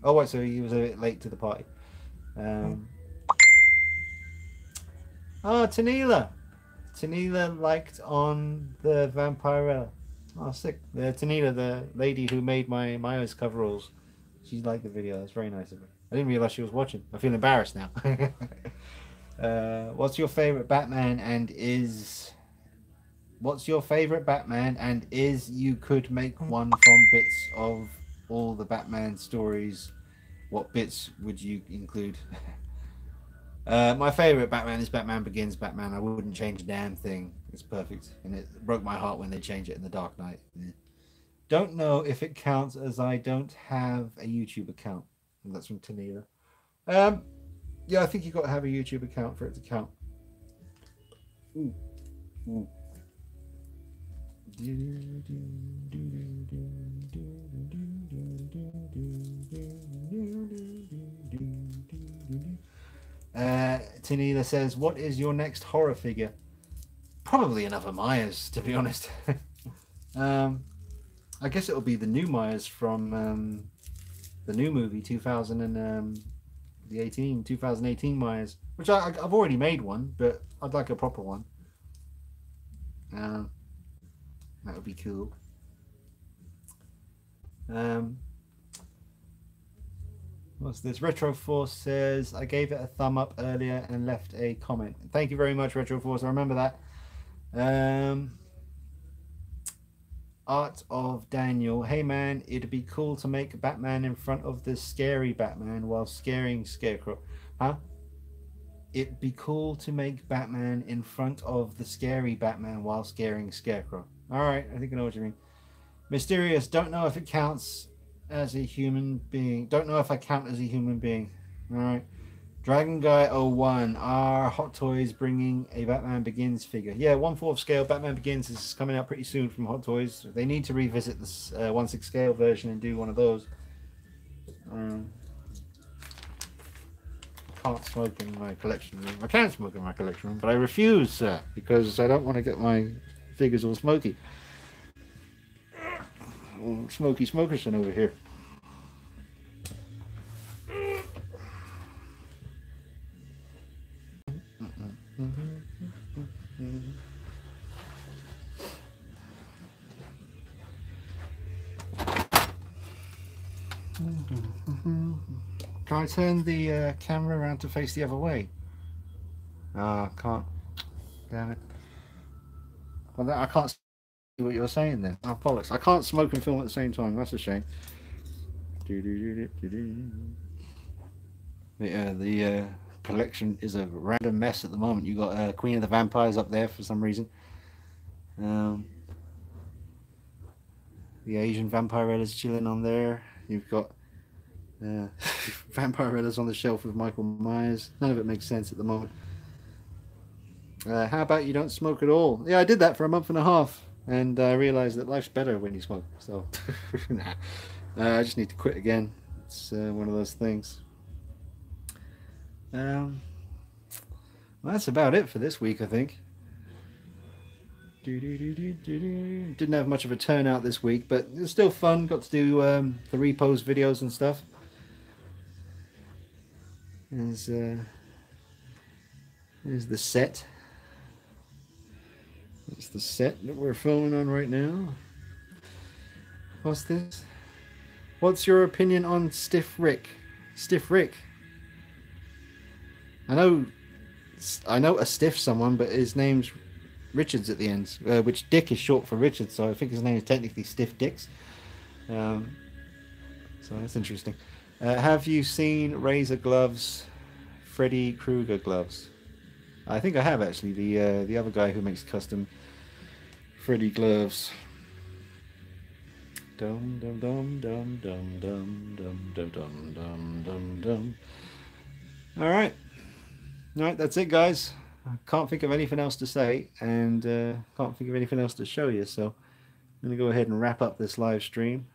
Oh, wait, so he was a bit late to the party. Oh, Tanila. Tanila liked on the Vampirella. Oh, sick. Tanita, the lady who made my iOS coveralls, she liked the video. That's very nice of her. I didn't realize she was watching. I feel embarrassed now. What's your favorite Batman and is... What's your favorite Batman and is you could make one from bits of all the Batman stories? What bits would you include? My favorite Batman is Batman Begins Batman. I wouldn't change a damn thing. It's perfect. And it broke my heart when they changed it in The Dark Knight. Yeah. Don't know if it counts as I don't have a YouTube account. And that's from Tanila. Yeah, I think you've got to have a YouTube account for it to count. Ooh. Ooh. Tanila says, what is your next horror figure? Probably another Myers, to be honest. I guess it'll be the new Myers from the new movie 2018 Myers, which I've already made one, but I'd like a proper one. That would be cool. What's this? Retro Force says, I gave it a thumb up earlier and left a comment. Thank you very much, Retro Force. I remember that. Art of Daniel. Hey man, it'd be cool to make Batman in front of the scary Batman while scaring Scarecrow. Huh? It'd be cool to make Batman in front of the scary Batman while scaring Scarecrow. Alright, I think I know what you mean. Mysterious. Don't know if it counts as a human being. Don't know if I count as a human being. Alright. Dragon Guy 01. Are Hot Toys bringing a Batman Begins figure? Yeah, 1/4 scale Batman Begins is coming out pretty soon from Hot Toys. They need to revisit this 1/6 scale version and do one of those. Can't smoke in my collection room. I can smoke in my collection room, but I refuse, sir, because I don't want to get my figures all smoky. Smoky Smokerson over here. Can I turn the camera around to face the other way? Can't. Damn it. Well, I can't see what you're saying then. Oh, bollocks. I can't smoke and film at the same time. That's a shame. The collection is a random mess at the moment. You've got Queen of the Vampires up there for some reason. The Asian Vampirellas chilling on there. You've got Vampirellas on the shelf with Michael Myers. None of it makes sense at the moment. How about you don't smoke at all? Yeah, I did that for a month and a half, and I realized that life's better when you smoke. So nah. I just need to quit again. It's one of those things. Well, that's about it for this week, I think. Didn't have much of a turnout this week, but it was still fun. Got to do the repose videos and stuff. There's the set. It's the set that we're filming on right now. What's this? What's your opinion on Stiff Rick? Stiff Rick. I know a stiff someone, but his name's Richards at the end, which Dick is short for Richard, so I think his name is technically Stiff Dicks. So that's interesting. Have you seen Razor Gloves, Freddy Krueger gloves? I think I have actually. The other guy who makes custom Freddy gloves. Dum dum dum dum dum dum dum dum dum dum dum dum. All right, that's it, guys. I can't think of anything else to say, and can't think of anything else to show you. So I'm gonna go ahead and wrap up this live stream.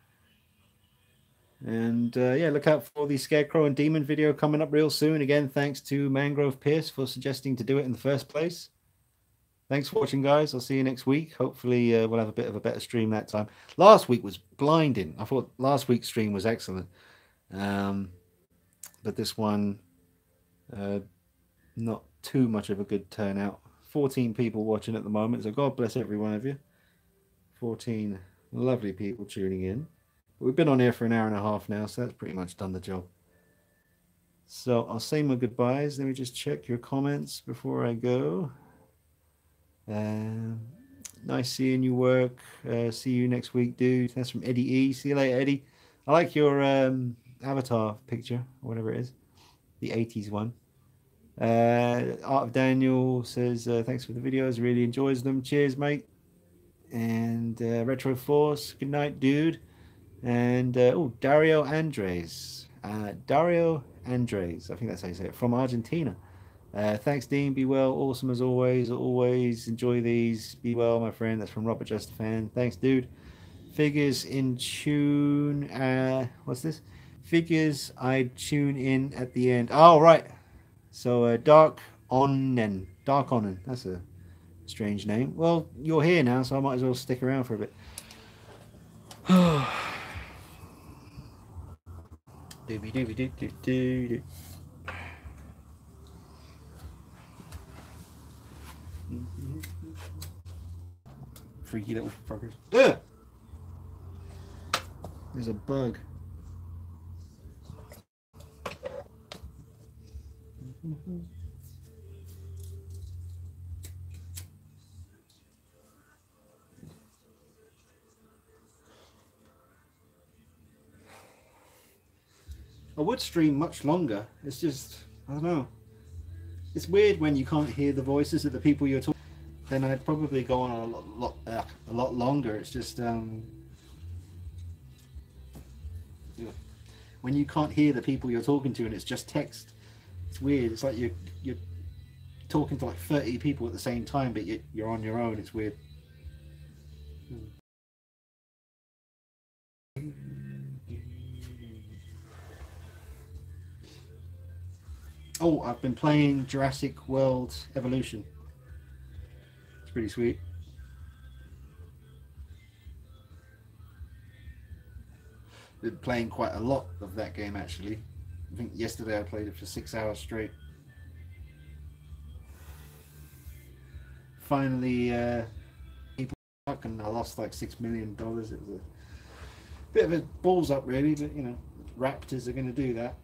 And yeah, look out for the Scarecrow and Demon video coming up real soon. Again, thanks to Mangrove Pierce for suggesting to do it in the first place. Thanks for watching, guys. I'll see you next week. Hopefully we'll have a bit of a better stream that time. Last week was blinding. I thought last week's stream was excellent. But this one, not too much of a good turnout. 14 people watching at the moment, so God bless every one of you. 14 lovely people tuning in. We've been on here for an hour and a half now, so that's pretty much done the job. So I'll say my goodbyes. Let me just check your comments before I go. Nice seeing you work. See you next week, dude. That's from Eddie E. See you later, Eddie. I like your avatar picture, or whatever it is. The 80s one. Art of Daniel says, thanks for the videos. Really enjoys them. Cheers, mate. And Retro Force, good night, dude. And Dario Andres. Dario Andres, I think that's how you say it, from Argentina. Thanks, Dean. Be well. Awesome as always. Always enjoy these. Be well, my friend. That's from Robert Just a Fan. Thanks, dude. Figures in tune. What's this? Figures I tune in at the end. Oh, right. So, Dark Onnen. Dark Onnen. That's a strange name. Well, you're here now, so I might as well stick around for a bit. Doobie doobie doo doo doo doo. Freaky little fuckers. Ugh! There's a bug. I would stream much longer. It's just, I don't know. It's weird when you can't hear the voices of the people you're talking. Then I'd probably go on a lot longer. It's just when you can't hear the people you're talking to and it's just text. It's weird. It's like you're talking to like 30 people at the same time, but you're on your own. It's weird. Oh, I've been playing Jurassic World Evolution. It's pretty sweet. Been playing quite a lot of that game actually. I think yesterday I played it for 6 hours straight. Finally, people and I lost like $6 million. It was a bit of a balls up really, but you know, Raptors are going to do that.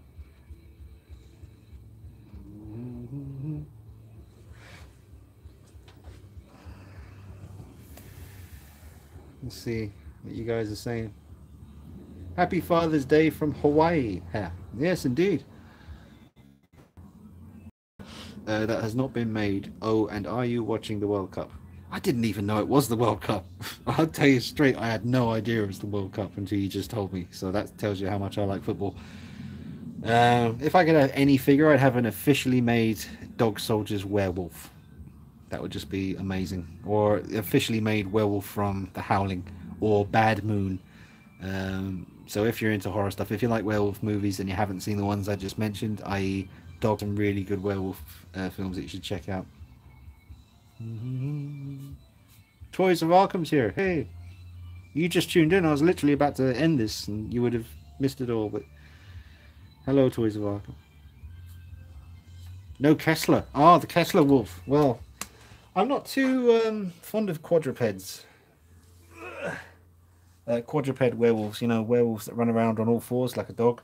Let's see what you guys are saying. Happy Father's Day from Hawaii. Yeah. Yes, indeed. That has not been made. Oh, and are you watching the World Cup? I didn't even know it was the World Cup. I'll tell you straight, I had no idea it was the World Cup until you just told me. So that tells you how much I like football. If I could have any figure, I'd have an officially made Dog Soldiers werewolf. That would just be amazing. Or officially made werewolf from The Howling or Bad Moon. So if you're into horror stuff, if you like werewolf movies and you haven't seen the ones I just mentioned, i.e. Dog, some really good werewolf films that you should check out. Toys of Arkham's here. Hey, you just tuned in. I was literally about to end this and you would have missed it all, but hello, Toys of Arkham. No Kessler. Ah, the Kessler wolf. Well, I'm not too fond of quadrupeds. Quadruped werewolves, you know, werewolves that run around on all fours like a dog.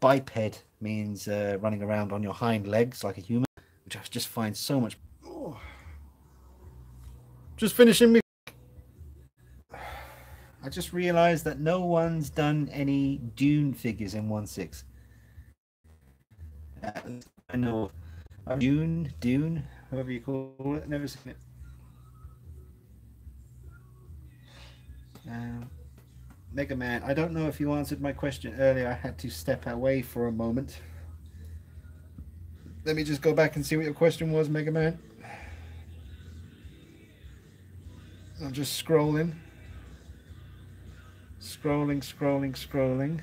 Biped means running around on your hind legs like a human, which I just find so much. Oh. Just finishing me. I just realized that no one's done any Dune figures in 1/6. I know Dune, however you call it. Never seen it. Mega Man, I don't know if you answered my question earlier. I had to step away for a moment. Let me just go back and see what your question was, Mega Man. I'm just scrolling. Scrolling.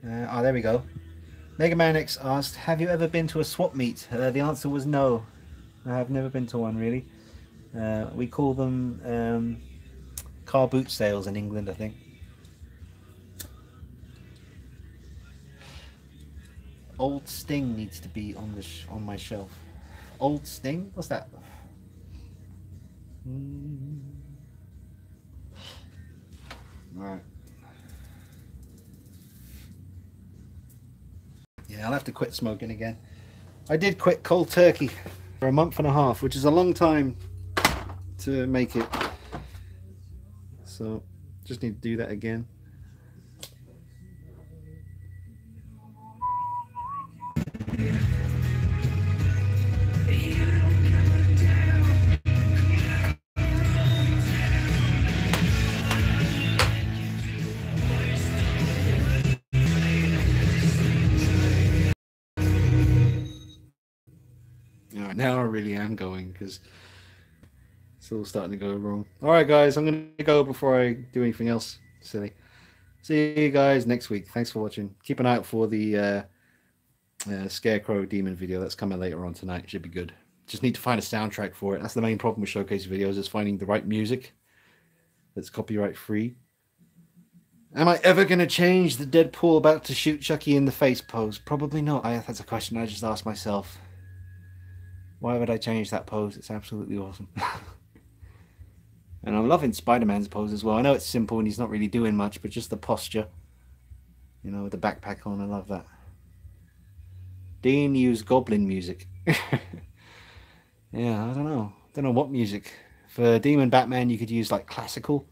There we go. Mega Man X asked, have you ever been to a swap meet? The answer was no. I have never been to one, really. We call them car boot sales in England, I think. Old Sting needs to be on my shelf. Old Sting? What's that? Right. Yeah, I'll have to quit smoking again. I did quit cold turkey for a month and a half, which is a long time to make it. So just need to do that again. Now I really am going because it's all starting to go wrong. All right, guys, I'm going to go before I do anything else silly. See you guys next week. Thanks for watching. Keep an eye out for the Scarecrow Demon video that's coming later on tonight. Should be good. Just need to find a soundtrack for it. That's the main problem with showcase videos, is finding the right music that's copyright free. Am I ever going to change the Deadpool about to shoot Chucky in the face pose? Probably not. That's a question I just asked myself. Why would I change that pose? It's absolutely awesome. And I'm loving Spider-Man's pose as well. I know it's simple and he's not really doing much, but just the posture. You know, with the backpack on, I love that. Dean used Goblin music. Yeah, I don't know. Don't know what music. For Demon Batman, you could use like classical.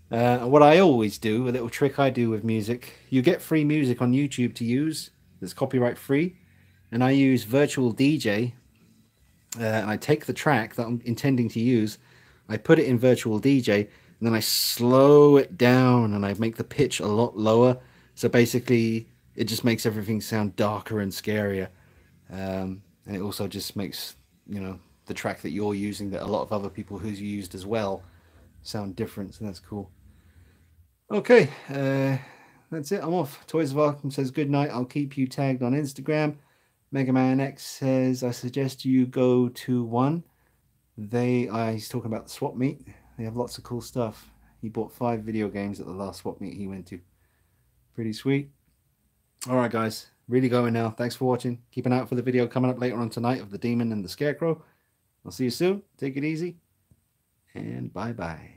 What I always do, a little trick I do with music, you get free music on YouTube to use that's copyright free, and I use Virtual DJ. I take the track that I'm intending to use, I put it in Virtual DJ, and then I slow it down and I make the pitch a lot lower. So basically, it just makes everything sound darker and scarier. And it also just makes, you know, the track that you're using, that a lot of other people who's used as well, sound different. So that's cool. Okay, that's it. I'm off. Toys of Arkham says good night. I'll keep you tagged on Instagram. Mega Man X says I suggest you go to one. He's talking about the swap meet. They have lots of cool stuff. He bought 5 video games at the last swap meet he went to. Pretty sweet. All right, guys, really going now. Thanks for watching. Keep an eye out for the video coming up later on tonight of the Demon and the Scarecrow. I'll see you soon. Take it easy, and bye-bye.